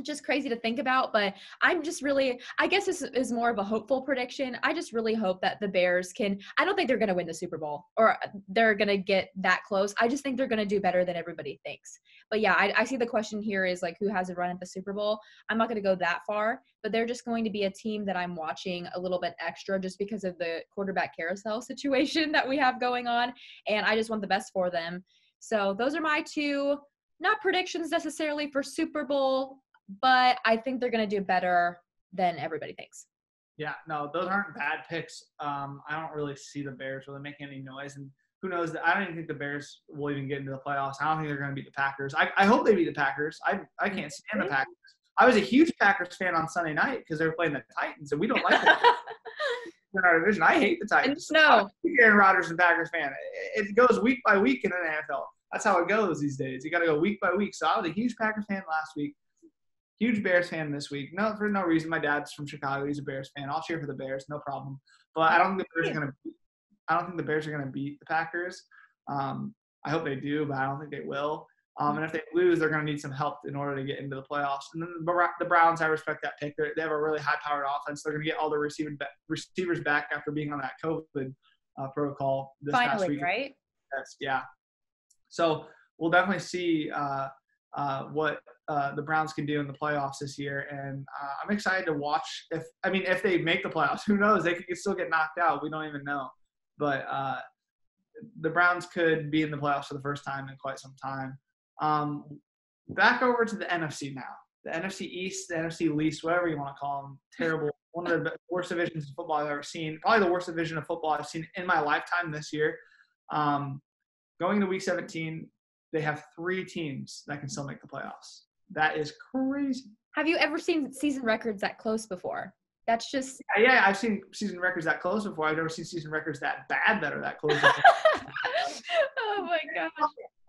A: just crazy to think about, but I'm just really, I guess this is more of a hopeful prediction. I just really hope that the Bears I don't think they're going to win the Super Bowl or they're going to get that close. I just think they're going to do better than everybody thinks. But yeah, I see the question here is like, who has a run at the Super Bowl? I'm not going to go that far, but they're just going to be a team that I'm watching a little bit extra just because of the quarterback carousel situation that we have going on. And I just want the best for them. So those are my two, not predictions necessarily for Super Bowl, but I think they're going to do better than everybody thinks.
B: Yeah, no, those aren't bad picks. I don't really see the Bears really making any noise. And who knows? I don't even think the Bears will even get into the playoffs. I don't think they're going to beat the Packers. I hope they beat the Packers. I can't stand the Packers. I was a huge Packers fan on Sunday night because they were playing the Titans, and we don't like them in our division. I hate the Titans.
A: No.
B: I'm a Aaron Rodgers and Packers fan. It goes week by week in the NFL. That's how it goes these days. You got to go week by week. So I was a huge Packers fan last week. Huge Bears fan this week. No, for no reason. My dad's from Chicago. He's a Bears fan. I'll cheer for the Bears, no problem. But I don't think the Bears are going to beat the Packers. I hope they do, but I don't think they will. And if they lose, they're going to need some help in order to get into the playoffs. And then the Browns, I respect that pick. They have a really high-powered offense. They're going to get all their receivers back after being on that COVID protocol this past week.
A: Right?
B: Yeah. So we'll definitely see what the Browns can do in the playoffs this year. And I'm excited to watch if they make the playoffs. Who knows? They could still get knocked out. We don't even know. But the Browns could be in the playoffs for the first time in quite some time. Back over to the NFC now. The NFC East, the NFC least, whatever you want to call them. Terrible. One of the worst divisions of football I've ever seen. Probably the worst division of football I've seen in my lifetime this year. Going into Week 17, they have 3 teams that can still make the playoffs. That is crazy.
A: Have you ever seen season records that close before? That's just –
B: Yeah, I've seen season records that close before. I've never seen season records that bad that are that close before.
A: Oh, my gosh.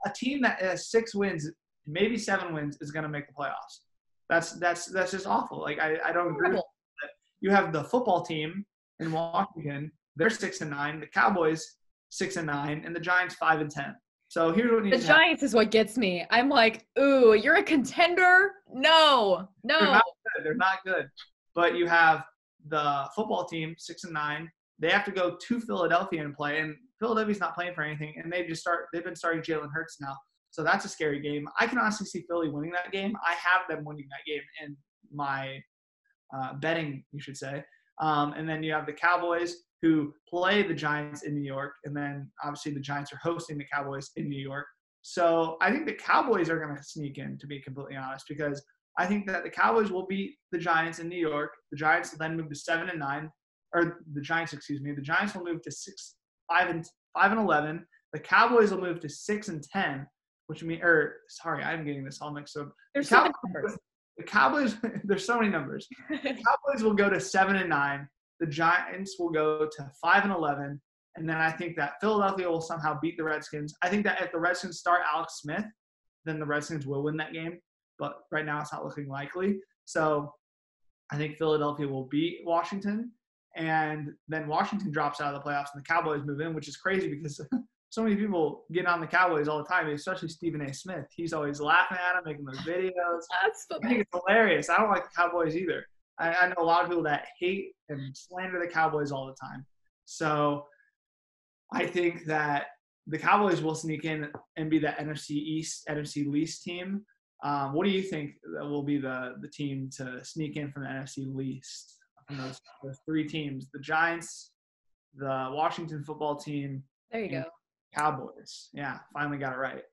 B: A team that has 6 wins, maybe 7 wins, is going to make the playoffs. That's just awful. Like, I don't agree with that. You have the football team in Washington. They're 6-9. The Cowboys, 6-9. And the Giants, 5-10. So here's what needs to happen.
A: The Giants is what gets me. I'm like, ooh, you're a contender? No.
B: They're not good. But you have the football team, 6-9. They have to go to Philadelphia and play, and Philadelphia's not playing for anything. And they've been starting Jalen Hurts now. So that's a scary game. I can honestly see Philly winning that game. I have them winning that game in my betting, you should say. And then you have the Cowboys, who play the Giants in New York, and then obviously the Giants are hosting the Cowboys in New York. So I think the Cowboys are going to sneak in, to be completely honest, because I think that the Cowboys will beat the Giants in New York. The Giants will then move to 7-9, or the Giants, excuse me. The Giants will move to 5-11. The Cowboys will move to 6-10, which means, I'm getting this all mixed up.
A: There's so many numbers.
B: The Cowboys, there's so many numbers. The Cowboys will go to 7-9. The Giants will go to 5-11, and then I think that Philadelphia will somehow beat the Redskins. I think that if the Redskins start Alex Smith, then the Redskins will win that game, but right now it's not looking likely. So I think Philadelphia will beat Washington, and then Washington drops out of the playoffs and the Cowboys move in, which is crazy because so many people get on the Cowboys all the time, especially Stephen A. Smith. He's always laughing at them, making those videos. I think it's hilarious. I don't like the Cowboys either. I know a lot of people that hate and slander the Cowboys all the time. So I think that the Cowboys will sneak in and be the NFC East, NFC least team. What do you think will be the team to sneak in from the NFC least? From those 3 teams, the Giants, the Washington football team.
A: There you go.
B: Cowboys. Yeah, finally got it right.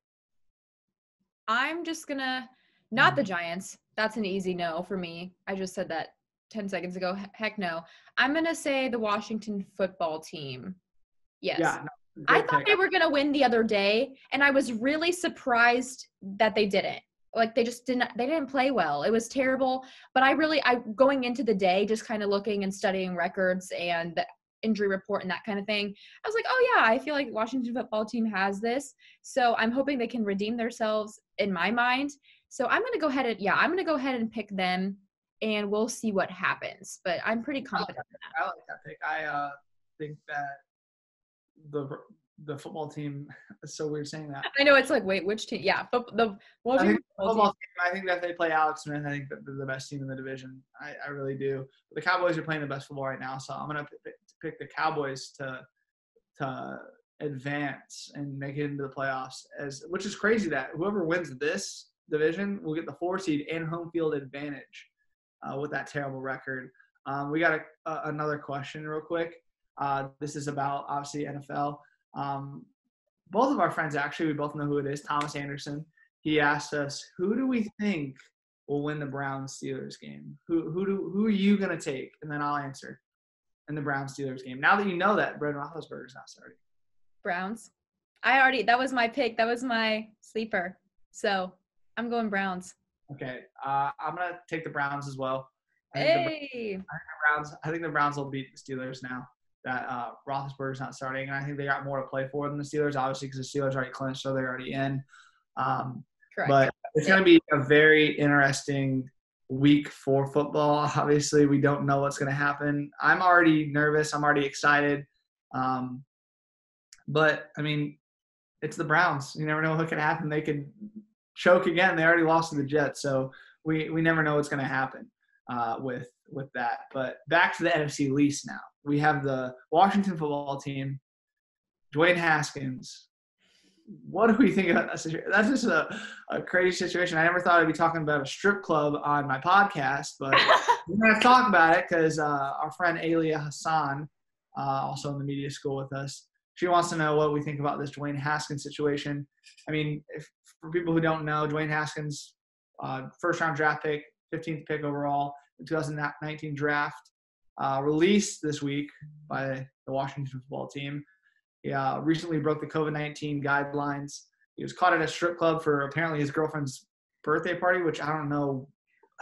A: I'm just going to – not the Giants. That's an easy no for me. I just said that 10 seconds ago. Heck no. I'm going to say the Washington football team. Yes. Yeah, no, I thought they were going to win the other day, and I was really surprised that they didn't. like they didn't play well. It was terrible. But I going into the day, just kind of looking and studying records and the injury report and that kind of thing, I was like, oh yeah, I feel like Washington football team has this. So I'm hoping they can redeem themselves in my mind. So I'm going to go ahead and pick them, and we'll see what happens. But I'm pretty confident in that.
B: I like that pick. I think that the football team is so weird saying that.
A: I know it's like, wait, which team? Yeah, the Washington football team.
B: I think that if they play Alex Smith, I think that they're the best team in the division. I really do. But the Cowboys are playing the best football right now, so I'm gonna pick the Cowboys to advance and make it into the playoffs. Which is crazy that whoever wins this division will get the 4 seed and home field advantage with that terrible record. We got another question real quick. This is about obviously NFL. Both of our friends, actually, we both know who it is. Thomas Anderson. He asked us, who do we think will win the Browns-Steelers game? Who are you going to take? And then I'll answer. In the Browns-Steelers game. Now that you know that, Brendan Roethlisberger's not starting.
A: Browns. That was my pick. That was my sleeper. So I'm going Browns.
B: Okay. I'm going to take the Browns as well.
A: I
B: think the Browns will beat the Steelers now that Roethlisberger's not starting. And I think they got more to play for than the Steelers, obviously, because the Steelers already clinched, so they're already in.
A: Correct.
B: But it's going to be a very interesting week for football. Obviously, we don't know what's going to happen. I'm already nervous. I'm already excited. But, I mean, it's the Browns. You never know what could happen. They could choke again. They already lost to the Jets, so we never know what's going to happen with that. But back to the NFC East now. We have the Washington football team, Dwayne Haskins. What do we think about that situation? That's just a crazy situation. I never thought I'd be talking about a strip club on my podcast, but we're going to talk about it because our friend Alia Hassan, also in the media school with us, she wants to know what we think about this Dwayne Haskins situation. I mean, for people who don't know, Dwayne Haskins, first-round draft pick, 15th pick overall, in 2019 draft, released this week by the Washington football team. He recently broke the COVID-19 guidelines. He was caught at a strip club for apparently his girlfriend's birthday party, which I don't know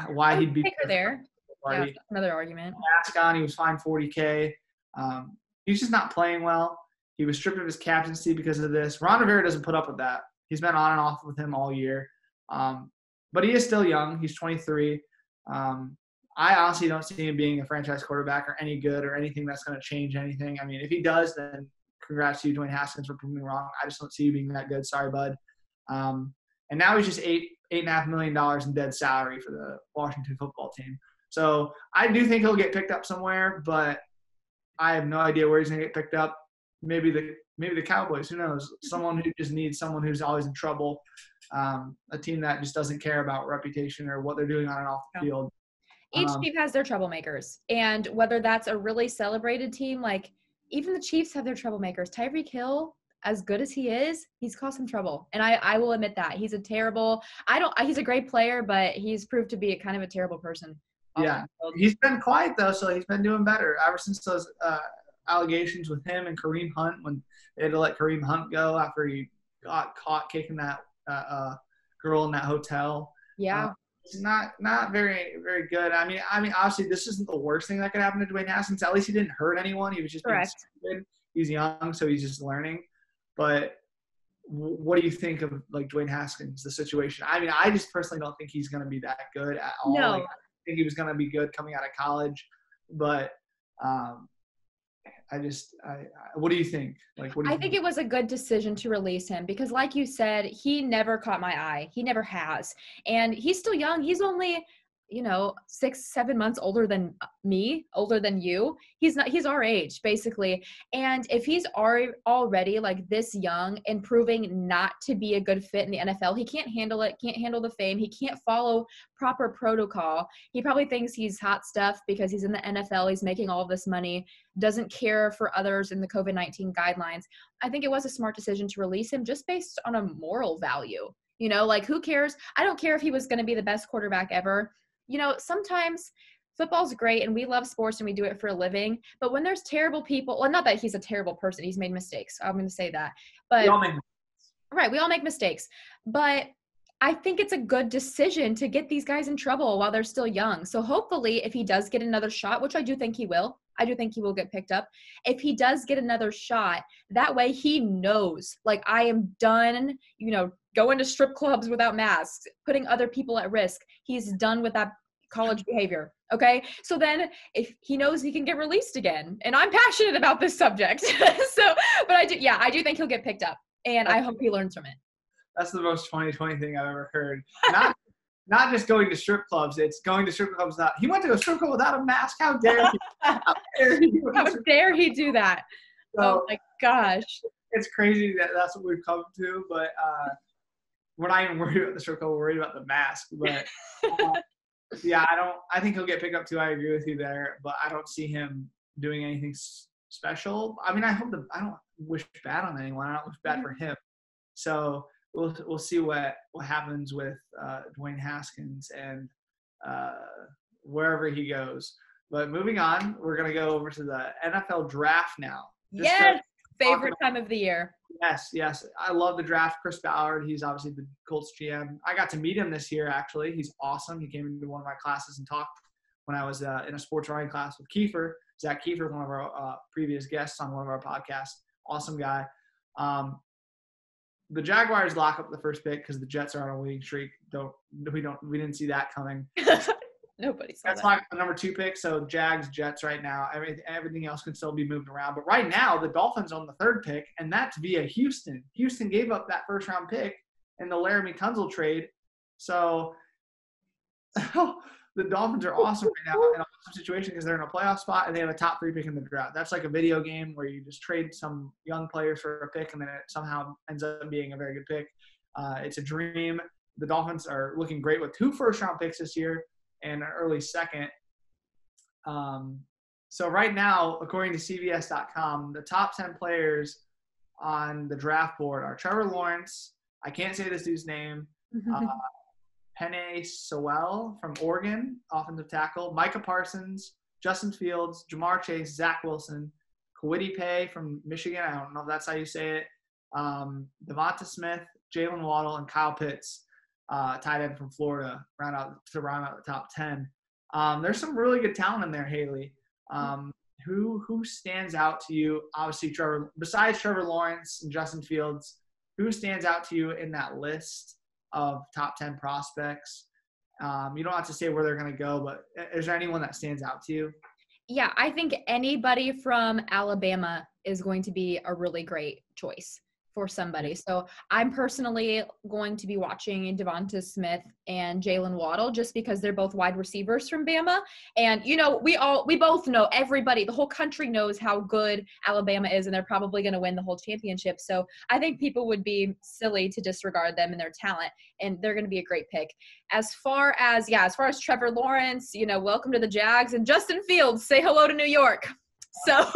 B: why he'd be
A: there. Yeah, another argument.
B: Mask on, he was fined $40K. He's just not playing well. He was stripped of his captaincy because of this. Ron Rivera doesn't put up with that. He's been on and off with him all year. But he is still young. He's 23. I honestly don't see him being a franchise quarterback or any good or anything that's going to change anything. I mean, if he does, then congrats to you, Dwayne Haskins, for proving me wrong. I just don't see you being that good. Sorry, bud. And now he's just $8.5 million in dead salary for the Washington football team. So I do think he'll get picked up somewhere, but I have no idea where he's going to get picked up. Maybe the Cowboys. Who knows? Someone who just needs someone who's always in trouble. A team that just doesn't care about reputation or what they're doing on and off the field.
A: Each team has their troublemakers, and whether that's a really celebrated team, like even the Chiefs have their troublemakers. Tyreek Hill, as good as he is, he's caused some trouble, and I will admit that he's he's a great player, but he's proved to be kind of a terrible person.
B: Yeah, he's been quiet though, so he's been doing better ever since those allegations with him and Kareem Hunt, when they had to let Kareem Hunt go after he got caught kicking that girl in that hotel.
A: Yeah.
B: It's not very, very good. I mean, obviously, this isn't the worst thing that could happen to Dwayne Haskins. At least he didn't hurt anyone. He was just being stupid. He's young, so he's just learning. But what do you think of like Dwayne Haskins, the situation? I mean, I just personally don't think he's going to be that good at all.
A: No.
B: Like, I think he was going to be good coming out of college, but what do you think?
A: I think it was a good decision to release him because, like you said, he never caught my eye. He never has. And he's still young. He's only, 6-7 months older than me, older than you. He's our age, basically. And if he's already like this young and proving not to be a good fit in the NFL, he can't handle it, can't handle the fame. He can't follow proper protocol. He probably thinks he's hot stuff because he's in the NFL. He's making all of this money, doesn't care for others in the COVID-19 guidelines. I think it was a smart decision to release him just based on a moral value. Who cares? I don't care if he was going to be the best quarterback ever. Sometimes football's great and we love sports and we do it for a living. But when there's terrible people, well, not that he's a terrible person. He's made mistakes. I'm going to say that. But
B: we all make mistakes.
A: Right. We all make mistakes. But I think it's a good decision to get these guys in trouble while they're still young. So hopefully if he does get another shot, which I do think he will get picked up. If he does get another shot, that way he knows, like, I am done, going to strip clubs without masks, putting other people at risk. He's done with that college behavior. Okay. So then if he knows he can get released again, and I'm passionate about this subject. But I do think he'll get picked up, and I hope he learns from it.
B: That's the most 2020 thing I've ever heard. Not just going to strip clubs. It's going to strip clubs without. He went to a strip club without a mask. How dare he?
A: How dare he do that? So, oh my gosh.
B: It's crazy that that's what we've come to. But we're not even worried about the strip club. We're worried about the mask. But yeah, I think he'll get picked up too. I agree with you there. But I don't see him doing anything special. I mean, I don't wish bad on anyone. I don't wish bad for him. So. We'll see what happens with Dwayne Haskins and wherever he goes. But moving on, we're going to go over to the NFL draft now.
A: Yes, favorite time of the year.
B: Yes. I love the draft. Chris Ballard, he's obviously the Colts GM. I got to meet him this year, actually. He's awesome. He came into one of my classes and talked when I was in a sports writing class with Kiefer. Zach Kiefer, one of our previous guests on one of our podcasts. Awesome guy. The Jaguars lock up the first pick because the Jets are on a winning streak. We didn't see that coming.
A: Nobody saw
B: That's
A: that.
B: like the number 2 pick. So Jags, Jets right now. Everything else can still be moved around. But right now, the Dolphins own the 3rd pick, and that's via Houston. Houston gave up that first round pick in the Laramie Tunsil trade. So the Dolphins are awesome right now in a awesome situation because they're in a playoff spot and they have a top 3 pick in the draft. That's like a video game where you just trade some young players for a pick and then it somehow ends up being a very good pick. It's a dream. The Dolphins are looking great with 2 first-round picks this year and an early second. So right now, according to CBS.com, the top 10 players on the draft board are Trevor Lawrence. I can't say this dude's name. Penei Sewell from Oregon, offensive tackle. Micah Parsons, Justin Fields, Jamar Chase, Zach Wilson, Kwity Paye from Michigan. I don't know if that's how you say it. Devonta Smith, Jalen Waddle, and Kyle Pitts, tight end from Florida, round out the top 10. There's some really good talent in there, Haley. Who stands out to you? Obviously, besides Trevor Lawrence and Justin Fields, who stands out to you in that list of top 10 prospects? You don't have to say where they're going to go, but is there anyone that stands out to you?
A: Yeah, I think anybody from Alabama is going to be a really great choice for somebody. So I'm personally going to be watching Devonta Smith and Jalen Waddle just because they're both wide receivers from Bama. And, we both know, everybody, the whole country knows how good Alabama is, and they're probably going to win the whole championship. So I think people would be silly to disregard them and their talent, and they're going to be a great pick. As far as Trevor Lawrence, welcome to the Jags, and Justin Fields, say hello to New York. So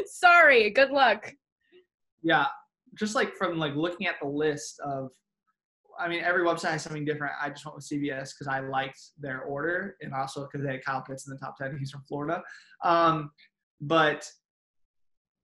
A: sorry, good luck.
B: Yeah. Just from looking at the list of, every website has something different. I just went with CBS because I liked their order and also because they had Kyle Pitts in the top 10. He's from Florida. But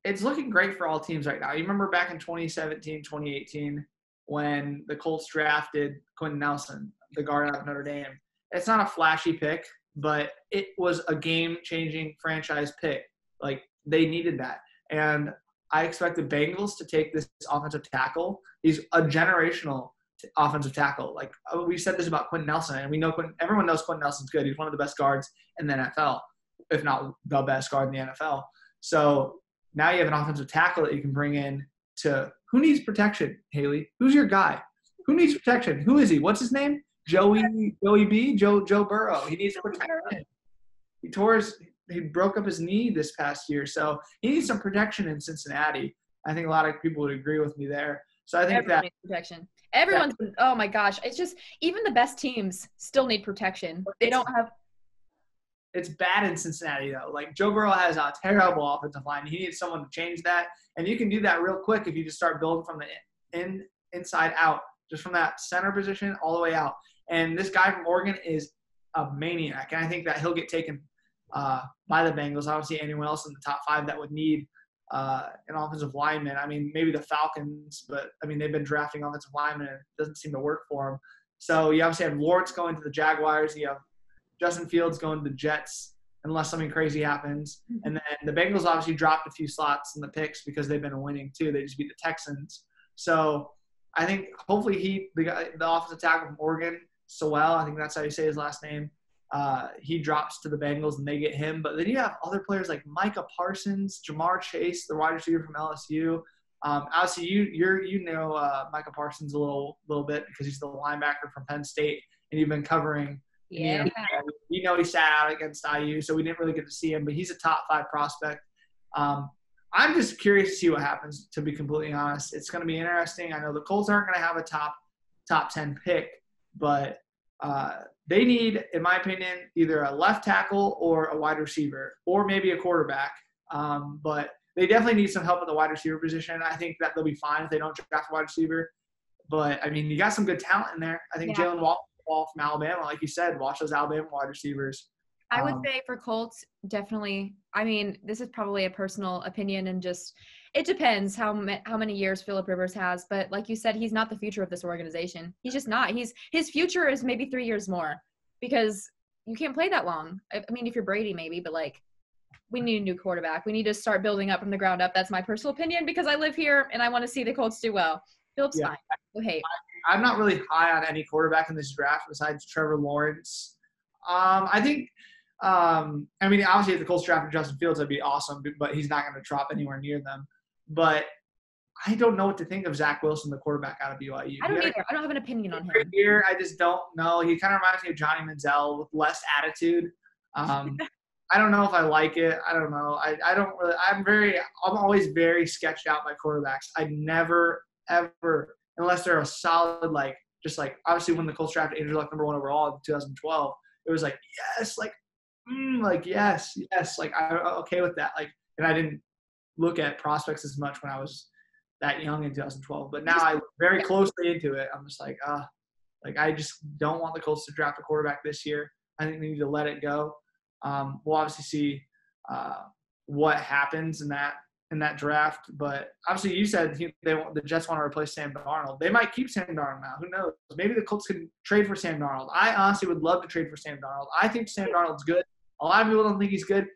B: it's looking great for all teams right now. You remember back in 2017, 2018 when the Colts drafted Quentin Nelson, the guard out of Notre Dame. It's not a flashy pick, but it was a game-changing franchise pick. They needed that. And I expect the Bengals to take this offensive tackle. He's a generational offensive tackle. We said this about Quentin Nelson, and we know everyone knows Quentin Nelson's good. He's one of the best guards in the NFL, if not the best guard in the NFL. So now you have an offensive tackle that you can bring in to – who needs protection, Haley? Who's your guy? Who needs protection? Who is he? What's his name? Joey B? Joe Burrow. He needs protection. He broke up his knee this past year, so he needs some protection in Cincinnati. I think a lot of people would agree with me there. So I think
A: everyone needs protection. Everyone's – oh, my gosh. It's just even the best teams still need protection. They don't have –
B: It's bad in Cincinnati, though. Joe Burrow has a terrible offensive line. He needs someone to change that, and you can do that real quick if you just start building from the inside out, just from that center position all the way out. And this guy from Oregon is a maniac, and I think that he'll get taken by the Bengals. I don't see anyone else in the top 5 that would need an offensive lineman. Maybe the Falcons, but they've been drafting offensive linemen and it doesn't seem to work for them. So you obviously have Lawrence going to the Jaguars. You have Justin Fields going to the Jets unless something crazy happens. And then the Bengals obviously dropped a few slots in the picks because they've been winning too. They just beat the Texans. So I think hopefully the offensive tackle from Oregon, Sewell, I think that's how you say his last name, he drops to the Bengals and they get him. But then you have other players like Micah Parsons, Jamar Chase, the wide receiver from LSU. Obviously, you know Micah Parsons a little bit because he's the linebacker from Penn State, and you've been covering.
A: Yeah.
B: You know he sat out against IU, so we didn't really get to see him, but he's a top 5 prospect. I'm just curious to see what happens, to be completely honest. It's going to be interesting. I know the Colts aren't going to have a top 10 pick, but they need, in my opinion, either a left tackle or a wide receiver or maybe a quarterback. But they definitely need some help at the wide receiver position. I think that they'll be fine if they don't draft a wide receiver. But, I mean, you got some good talent in there. I think Jalen Wall from Alabama, like you said, watch those Alabama wide receivers.
A: I would say for Colts, definitely. I mean, this is probably a personal opinion and just it depends how many years Phillip Rivers has. But like you said, he's not the future of this organization. He's just not. His future is maybe 3 years more because you can't play that long. I mean, if you're Brady, maybe, but like we need a new quarterback. We need to start building up from the ground up. That's my personal opinion because I live here and I want to see the Colts do well. Phillip's fine. No hate.
B: I'm not really high on any quarterback in this draft besides Trevor Lawrence. I think I mean, obviously, if the Colts drafted Justin Fields, that'd be awesome, but he's not going to drop anywhere near them. But I don't know what to think of Zach Wilson, the quarterback out of BYU.
A: I don't either. I don't have an opinion on him.
B: Here, I just don't know. He kind of reminds me of Johnny Manziel with less attitude. I don't know if I like it. I don't know. I don't really. I'm always very sketched out by quarterbacks. I never ever, unless they're a solid obviously when the Colts drafted Andrew Luck number 1 overall in 2012, it was like yes, yes, like I'm okay with that. Like, and I didn't look at prospects as much when I was that young in 2012, but now I'm very closely into it. I'm just like, I just don't want the Colts to draft a quarterback this year. I think they need to let it go. We'll obviously see what happens in that draft, but obviously you said the Jets want to replace Sam Darnold. They might keep Sam Darnold now. Who knows? Maybe the Colts can trade for Sam Darnold. I honestly would love to trade for Sam Darnold. I think Sam Darnold's good. A lot of people don't think he's good,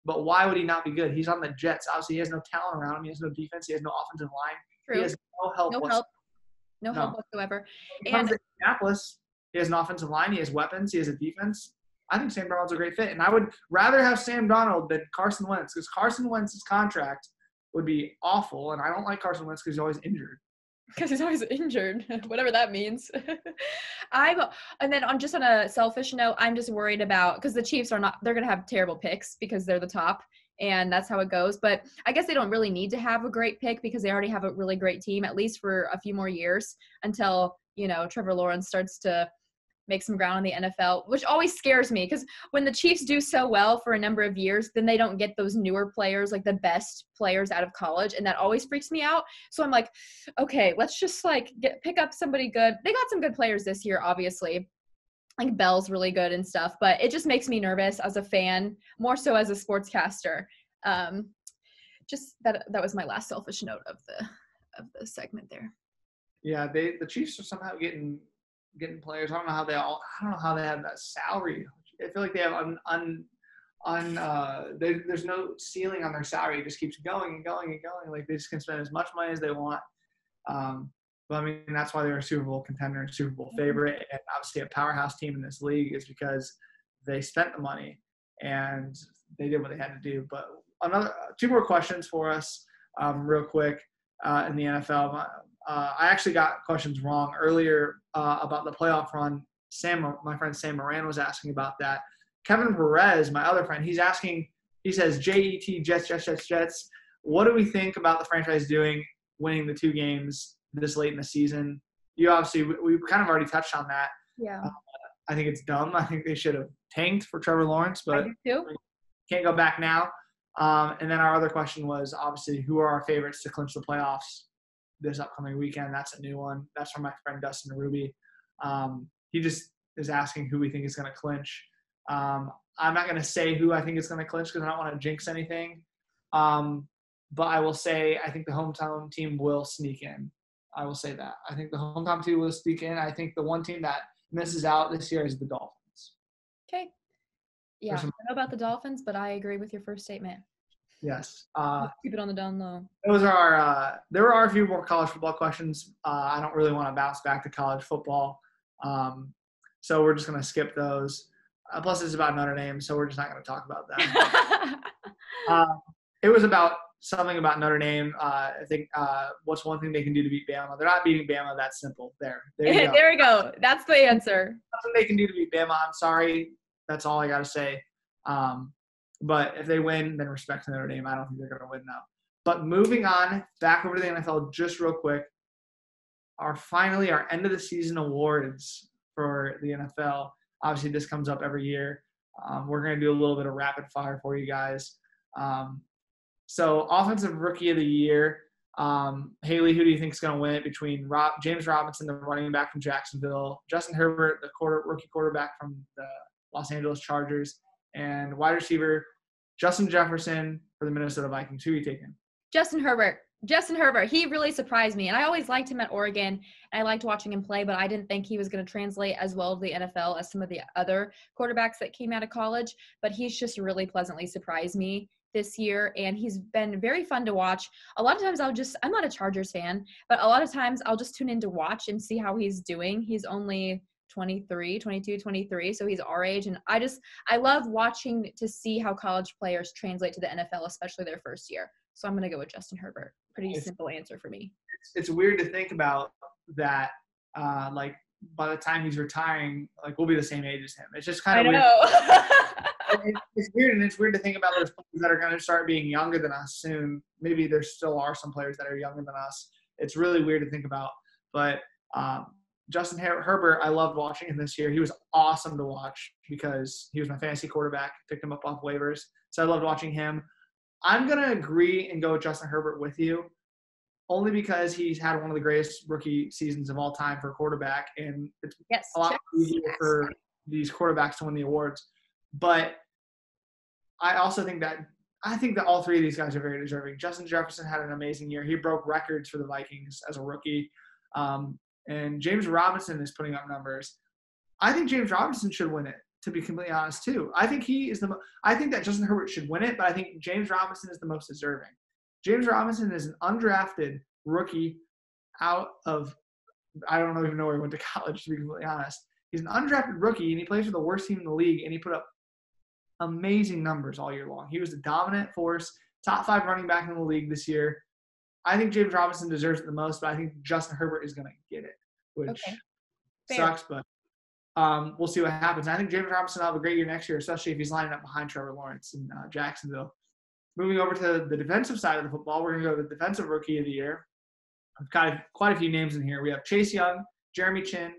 B: but why would he not be good? He's on the Jets. Obviously, he has no talent around him. He has no defense. He has no offensive line.
A: True.
B: He has no help.
A: No help whatsoever.
B: He comes to Indianapolis. He has an offensive line. He has weapons. He has a defense. I think Sam Darnold's a great fit, and I would rather have Sam Darnold than Carson Wentz because Carson Wentz's contract would be awful, and I don't like Carson Wentz because he's always injured.
A: Because he's always injured, whatever that means. And then on a selfish note, I'm just worried about because the Chiefs they're going to have terrible picks because they're the top, and that's how it goes. But I guess they don't really need to have a great pick because they already have a really great team, at least for a few more years until Trevor Lawrence starts to make some ground in the NFL, which always scares me because when the Chiefs do so well for a number of years, then they don't get those newer players, like the best players out of college, and that always freaks me out. So I'm like, okay, let's just pick up somebody good. They got some good players this year, obviously. Like Bell's really good and stuff, but it just makes me nervous as a fan, more so as a sportscaster. Just that was my last selfish note of the segment there.
B: Yeah, the Chiefs are somehow getting players. I don't know how they have that salary. I feel like they have there's no ceiling on their salary. It just keeps going and going and going. Like they just can spend as much money as they want. But I mean, that's why they're a Super Bowl contender and Super Bowl favorite, and obviously a powerhouse team in this league is because they spent the money and they did what they had to do. But two more questions for us, real quick, in the NFL. I actually got questions wrong earlier about the playoff run. My friend Sam Moran was asking about that. Kevin Perez, my other friend, he says, Jets. What do we think about the franchise winning the 2 games this late in the season? You obviously, we kind of already touched on that.
A: Yeah.
B: I think it's dumb. I think they should have tanked for Trevor Lawrence, but can't go back now. And then our other question was obviously who are our favorites to clinch the playoffs this upcoming weekend. That's a new one. That's from my friend Dustin Ruby. He just is asking who we think is going to clinch. I'm not going to say who I think is going to clinch because I don't want to jinx anything. But I will say I think the hometown team will sneak in. I will say that. I think the hometown team will sneak in. I think the one team that misses out this year is the Dolphins.
A: Okay. Yeah, I don't know about the Dolphins, but I agree with your first statement.
B: Yes.
A: Keep it on the down low.
B: Those are there are a few more college football questions. I don't really want to bounce back to college football, so we're just going to skip those. Plus, it's about Notre Dame, so we're just not going to talk about that. It was about something about Notre Dame. I think what's one thing they can do to beat Bama? They're not beating Bama. That's simple. There you go.
A: There we go. That's the answer.
B: Nothing they can do to beat Bama. I'm sorry. That's all I got to say. But if they win, then respect to Notre Dame. I don't think they're going to win now. But moving on, back over to the NFL just real quick. Our end of the season awards for the NFL. Obviously, this comes up every year. We're going to do a little bit of rapid fire for you guys. So, Offensive Rookie of the Year. Haley, who do you think is going to win it between James Robinson, the running back from Jacksonville, Justin Herbert, the rookie quarterback from the Los Angeles Chargers, and wide receiver Justin Jefferson for the Minnesota Vikings? Who are you taking?
A: Justin Herbert. He really surprised me. And I always liked him at Oregon. And I liked watching him play, but I didn't think he was going to translate as well to the NFL as some of the other quarterbacks that came out of college. But he's just really pleasantly surprised me this year. And he's been very fun to watch. A lot of times I'm not a Chargers fan, but a lot of times I'll just tune in to watch and see how he's doing. He's only 23, so he's our age, and I love watching to see how college players translate to the NFL, especially their first year. So I'm going to go with Justin Herbert. Pretty simple answer for me.
B: It's weird to think about that, like by the time he's retiring, like we'll be the same age as him. It's just kind of weird. It's weird, and it's weird to think about those players that are going to start being younger than us soon. Maybe there still are some players that are younger than us. It's really weird to think about, but Justin Herbert, I loved watching him this year. He was awesome to watch because he was my fantasy quarterback. Picked him up off waivers. So I loved watching him. I'm going to agree and go with Justin Herbert with you, only because he's had one of the greatest rookie seasons of all time for a quarterback. And it's a lot easier for these quarterbacks to win the awards. But I also think that all three of these guys are very deserving. Justin Jefferson had an amazing year. He broke records for the Vikings as a rookie. And James Robinson is putting up numbers. I think James Robinson should win it, to be completely honest, too. I think I think that Justin Herbert should win it, but I think James Robinson is the most deserving. James Robinson is an undrafted rookie out of – I don't even know where he went to college, to be completely honest. He's an undrafted rookie, and he plays for the worst team in the league, and he put up amazing numbers all year long. He was a dominant force, top 5 running back in the league this year. I think James Robinson deserves it the most, but I think Justin Herbert is going to get it, which sucks, but we'll see what happens. I think James Robinson will have a great year next year, especially if he's lining up behind Trevor Lawrence in Jacksonville. Moving over to the defensive side of the football, we're going to go with the Defensive Rookie of the Year. I've got quite a few names in here. We have Chase Young, Jeremy Chin,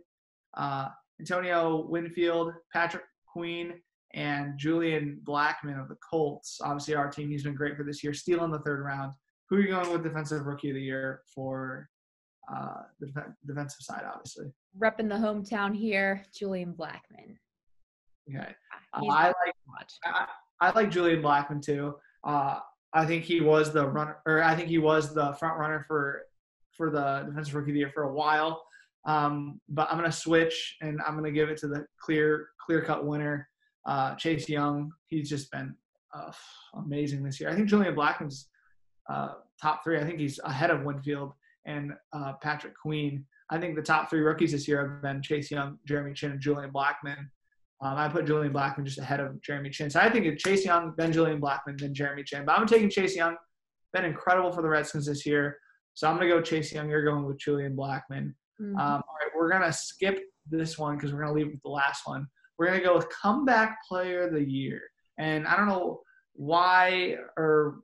B: Antonio Winfield, Patrick Queen, and Julian Blackmon of the Colts. Obviously, our team, he's been great for this year, stealing the 3rd round. Who are you going with Defensive Rookie of the Year for the defensive side, obviously?
A: Repping the hometown here, Julian Blackmon.
B: Okay. I like Julian Blackmon too. I think he was the front runner for the Defensive Rookie of the Year for a while. But I'm going to switch, and I'm going to give it to the clear-cut winner, Chase Young. He's just been amazing this year. I think Julian Blackmon's top 3. I think he's ahead of Winfield and Patrick Queen. I think the top 3 rookies this year have been Chase Young, Jeremy Chin, and Julian Blackmon. I put Julian Blackmon just ahead of Jeremy Chin. So I think it's Chase Young, then Julian Blackmon, then Jeremy Chin. But I'm taking Chase Young. Been incredible for the Redskins this year. So I'm going to go Chase Young. You're going with Julian Blackmon. Mm-hmm. All right, we're going to skip this one because we're going to leave with the last one. We're going to go with Comeback Player of the Year. And I don't know why or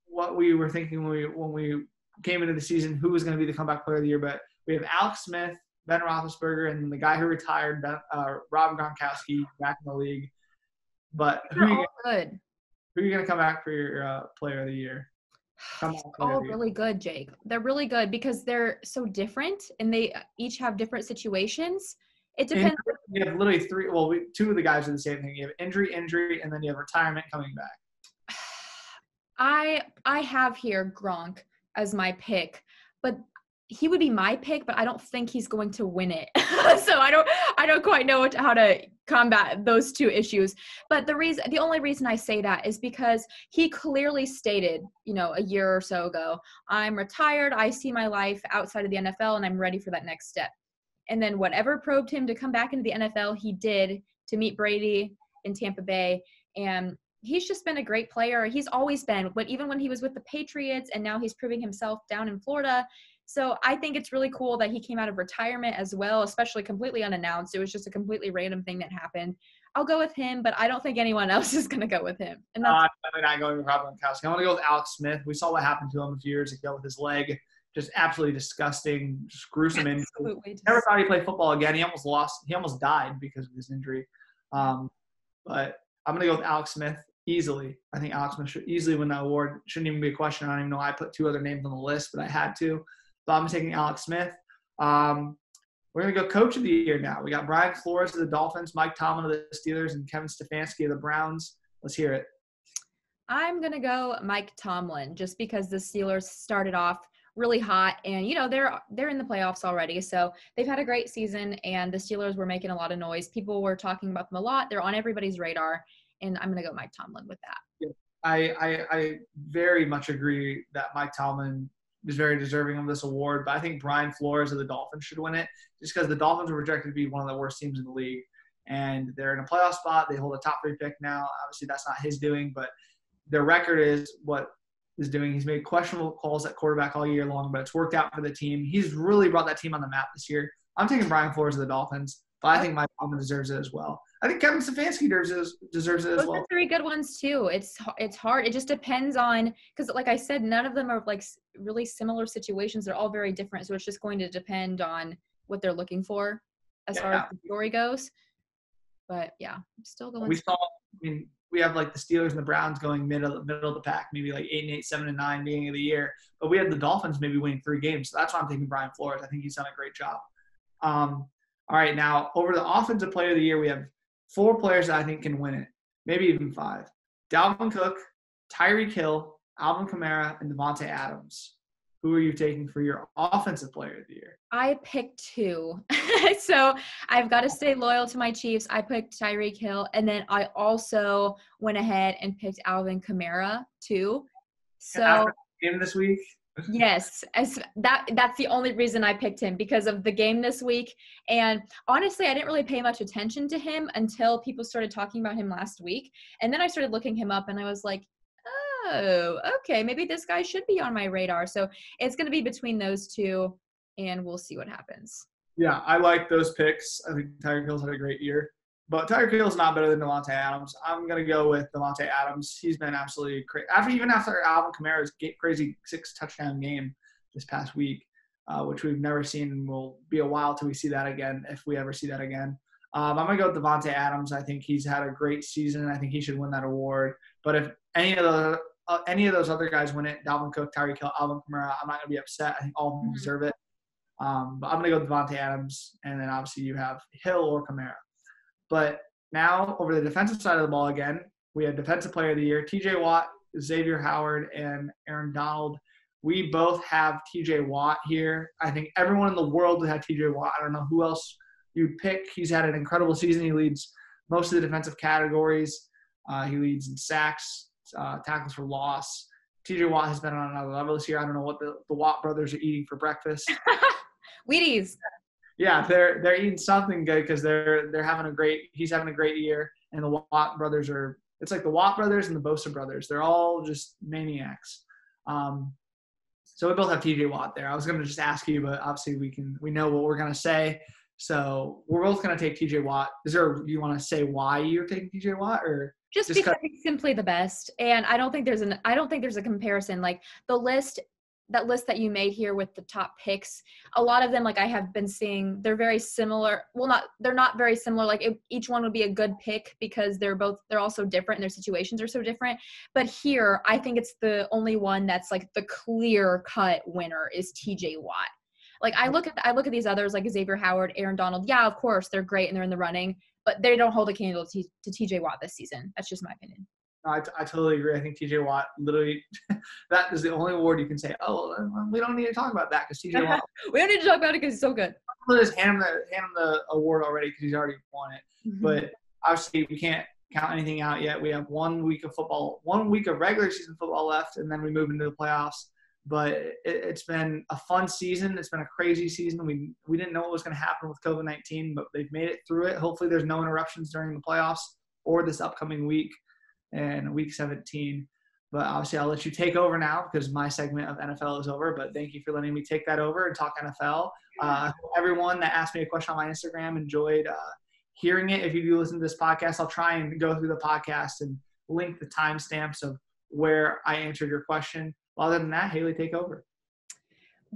B: what we were thinking when we came into the season, who was going to be the Comeback Player of the Year. But we have Alex Smith, Ben Roethlisberger, and the guy who retired, Rob Gronkowski, back in the league. But who are you going to come back for your Player of the Year?
A: All really good, Jake. They're really good because they're so different, and they each have different situations. It depends.
B: You have literally 3. Well, 2 of the guys are the same thing. You have injury, and then you have retirement coming back.
A: I have here Gronk as my pick, but he would be my pick, but I don't think he's going to win it. So I don't quite know how to combat those two issues. But the only reason I say that is because he clearly stated, a year or so ago, I'm retired. I see my life outside of the NFL and I'm ready for that next step. And then whatever probed him to come back into the NFL, he did, to meet Brady in Tampa Bay. And he's just been a great player. He's always been, but even when he was with the Patriots, and now he's proving himself down in Florida. So I think it's really cool that he came out of retirement as well, especially completely unannounced. It was just a completely random thing that happened. I'll go with him, but I don't think anyone else is going to go with him. And
B: I'm not going with Rob Gronkowski. I'm going to go with Alex Smith. We saw what happened to him a few years ago with his leg. Just absolutely disgusting, just gruesome injury. Never thought he'd play football again. He almost died because of his injury. But I'm going to go with Alex Smith easily. I think Alex Smith should easily win that award. Shouldn't even be a question. I don't even know I put two other names on the list, but I had to. So I'm taking Alex Smith. We're going to go Coach of the Year now. We got Brian Flores of the Dolphins, Mike Tomlin of the Steelers, and Kevin Stefanski of the Browns. Let's hear it.
A: I'm going to go Mike Tomlin just because the Steelers started off really hot and, they're in the playoffs already. So they've had a great season and the Steelers were making a lot of noise. People were talking about them a lot. They're on everybody's radar, and I'm going to go Mike Tomlin with that.
B: Yeah. I very much agree that Mike Tomlin is very deserving of this award, but I think Brian Flores of the Dolphins should win it just because the Dolphins are projected to be one of the worst teams in the league, and they're in a playoff spot. They hold a top 3 pick now. Obviously, that's not his doing, but their record is what is doing. He's made questionable calls at quarterback all year long, but it's worked out for the team. He's really brought that team on the map this year. I'm taking Brian Flores of the Dolphins, but I think Mike Tomlin deserves it as well. I think Kevin Stefanski deserves it as well.
A: Those are 3 good ones too. It's hard. It just depends on, because like I said, none of them are like really similar situations. They're all very different. So it's just going to depend on what they're looking for as far as the story goes. But yeah, I'm still going.
B: We have like the Steelers and the Browns going middle of the pack, maybe like 8-8, 7-9 beginning of the year. But we had the Dolphins maybe winning 3 games. So that's why I'm taking Brian Flores. I think he's done a great job. All right, now over the Offensive Player of the Year, we have 4 players that I think can win it, maybe even 5. Dalvin Cook, Tyreek Hill, Alvin Kamara, and Devontae Adams. Who are you taking for your Offensive Player of the Year?
A: I picked 2. So I've got to stay loyal to my Chiefs. I picked Tyreek Hill, and then I also went ahead and picked Alvin Kamara too. So
B: after the game this week?
A: Yes, that's the only reason I picked him, because of the game this week. And honestly, I didn't really pay much attention to him until people started talking about him last week. And then I started looking him up and I was like, oh, okay, maybe this guy should be on my radar. So it's going to be between those 2 and we'll see what happens.
B: Yeah, I like those picks. I think Tyreek Hill's had a great year. But Tyreek Hill's not better than Devontae Adams. I'm going to go with Devontae Adams. He's been absolutely crazy. Even after Alvin Kamara's crazy 6-touchdown game this past week, which we've never seen, and will be a while till we see that again, if we ever see that again. I'm going to go with Devontae Adams. I think he's had a great season. I think he should win that award. But if any of those other guys win it, Dalvin Cook, Tyreek Hill, Alvin Kamara, I'm not going to be upset. I think all of them deserve it. But I'm going to go with Devontae Adams, and then obviously you have Hill or Kamara. But now over the defensive side of the ball again, we have Defensive Player of the Year, T.J. Watt, Xavier Howard, and Aaron Donald. We both have T.J. Watt here. I think everyone in the world would have T.J. Watt. I don't know who else you'd pick. He's had an incredible season. He leads most of the defensive categories. He leads in sacks, tackles for loss. T.J. Watt has been on another level this year. I don't know what the Watt brothers are eating for breakfast.
A: Wheaties.
B: Yeah, they're eating something good because he's having a great year, and the Watt brothers it's like the Watt brothers and the Bosa brothers. They're all just maniacs. So we both have TJ Watt there. I was going to just ask you, but obviously we know what we're going to say. So we're both going to take TJ Watt. Do you want to say why you're taking TJ Watt, or
A: just because he's simply the best? And I don't think there's a comparison. Like that list that you made here with the top picks, a lot of them, like I have been seeing, they're very similar. Well, they're not very similar. Like each one would be a good pick because they're also different and their situations are so different. But here, I think it's the only one that's like the clear cut winner is TJ Watt. Like I look at these others like Xavier Howard, Aaron Donald. Yeah, of course they're great and they're in the running, but they don't hold a candle to TJ Watt this season. That's just my opinion.
B: I totally agree. I think TJ Watt literally that is the only award you can say, oh, we don't need to talk about that because TJ Watt.
A: We don't need to talk about it because he's so good.
B: We'll just hand him the award already because he's already won it.
A: Mm-hmm.
B: But obviously we can't count anything out yet. We have 1 week of football, 1 week of regular season football left, and then we move into the playoffs. But it's been a fun season. It's been a crazy season. We didn't know what was going to happen with COVID-19, but they've made it through it. Hopefully there's no interruptions during the playoffs or this upcoming week and week 17. But obviously I'll let you take over now because my segment of NFL is over. But thank you for letting me take that over and talk NFL. Everyone that asked me a question on my Instagram enjoyed hearing it. If you do listen to this podcast, I'll try and go through the podcast and link the timestamps of where I answered your question. Other than that, Haley, take over.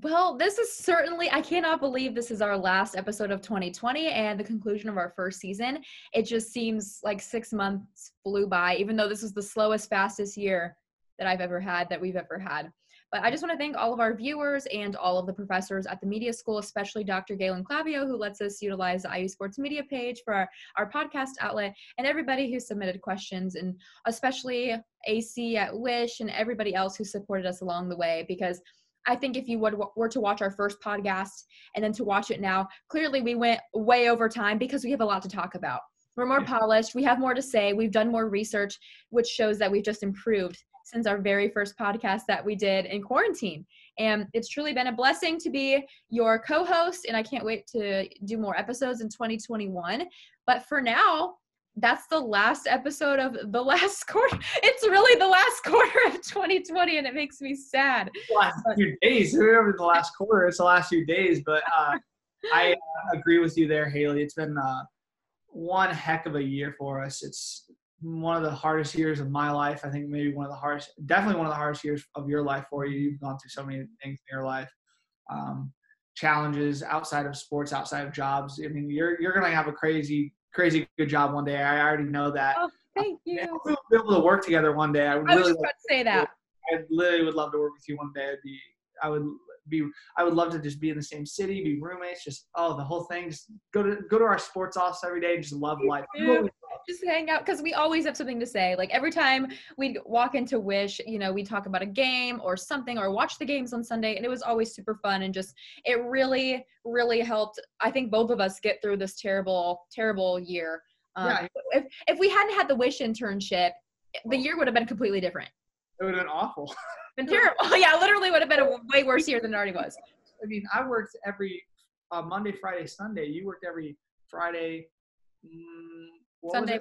A: Well, this is certainly, I cannot believe this is our last episode of 2020 and the conclusion of our first season. It just seems like 6 months flew by, even though this is the slowest, fastest year that we've ever had. But I just want to thank all of our viewers and all of the professors at the media school, especially Dr. Galen Clavio, who lets us utilize the IU Sports Media page for our podcast outlet, and everybody who submitted questions, and especially AC at Wish and everybody else who supported us along the way, because I think if you were to watch our first podcast and then to watch it now, clearly we went way over time because we have a lot to talk about. We're more polished. We have more to say. We've done more research, which shows that we've just improved since our very first podcast that we did in quarantine. And it's truly been a blessing to be your co-host, and I can't wait to do more episodes in 2021. But for now, that's the last episode of the last quarter. It's really the last quarter of 2020, and it makes me sad.
B: The last few days. Remember the last quarter. It's the last few days. But I agree with you there, Haley. It's been one heck of a year for us. It's one of the hardest years of my life. I think definitely one of the hardest years of your life for you. You've gone through so many things in your life. Challenges outside of sports, outside of jobs. I mean, you're going to have a crazy good job one day. I already know that.
A: Oh, thank you.
B: We'll be able to work together one day.
A: I was just about to say that.
B: I literally would love to work with you one day. I would love to just be in the same city, be roommates, just the whole thing. Just go to our sports office every day, just love life.
A: Just hang out because we always have something to say. Like every time we'd walk into Wish, we talk about a game or something, or watch the games on Sunday, and it was always super fun, and just it really, really helped. I think both of us get through this terrible, terrible year. If we hadn't had the Wish internship, the year would have been completely different.
B: It would have been awful.
A: Been terrible. Yeah, literally would have been a way worse year than it already was.
B: I mean, I worked every Monday, Friday, Sunday. You worked every Friday. Sunday,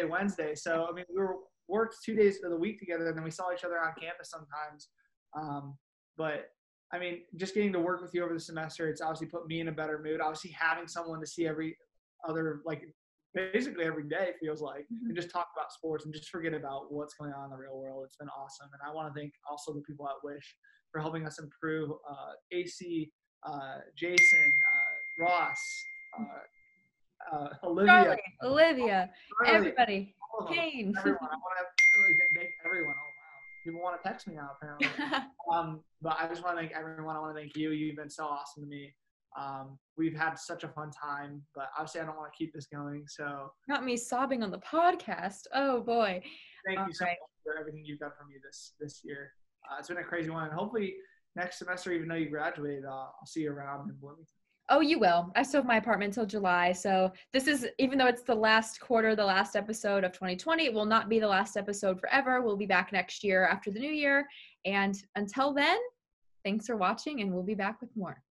B: Wednesday. So, I mean, we worked 2 days of the week together, and then we saw each other on campus sometimes. But, I mean, just getting to work with you over the semester, it's obviously put me in a better mood. Obviously, having someone to see basically every day feels like, and just talk about sports and just forget about what's going on in the real world. It's been awesome. And I want to thank also the people at Wish for helping us improve. AC, Jason, Ross,
A: Olivia,
B: Charlie,
A: everybody, Kane.
B: Everyone. I want to really thank everyone. Oh wow, people want to text me now apparently. But I just want to thank everyone. I want to thank you. You've been so awesome to me. We've had such a fun time, but obviously I don't want to keep this going. So
A: not me sobbing on the podcast. Oh boy.
B: Thank you so much for everything you've done for me this year. It's been a crazy one, and hopefully next semester, even though you graduated, I'll see you around in Bloomington.
A: Oh, you will. I still have my apartment until July. So this is, even though it's the last quarter, the last episode of 2020, it will not be the last episode forever. We'll be back next year after the new year. And until then, thanks for watching, and we'll be back with more.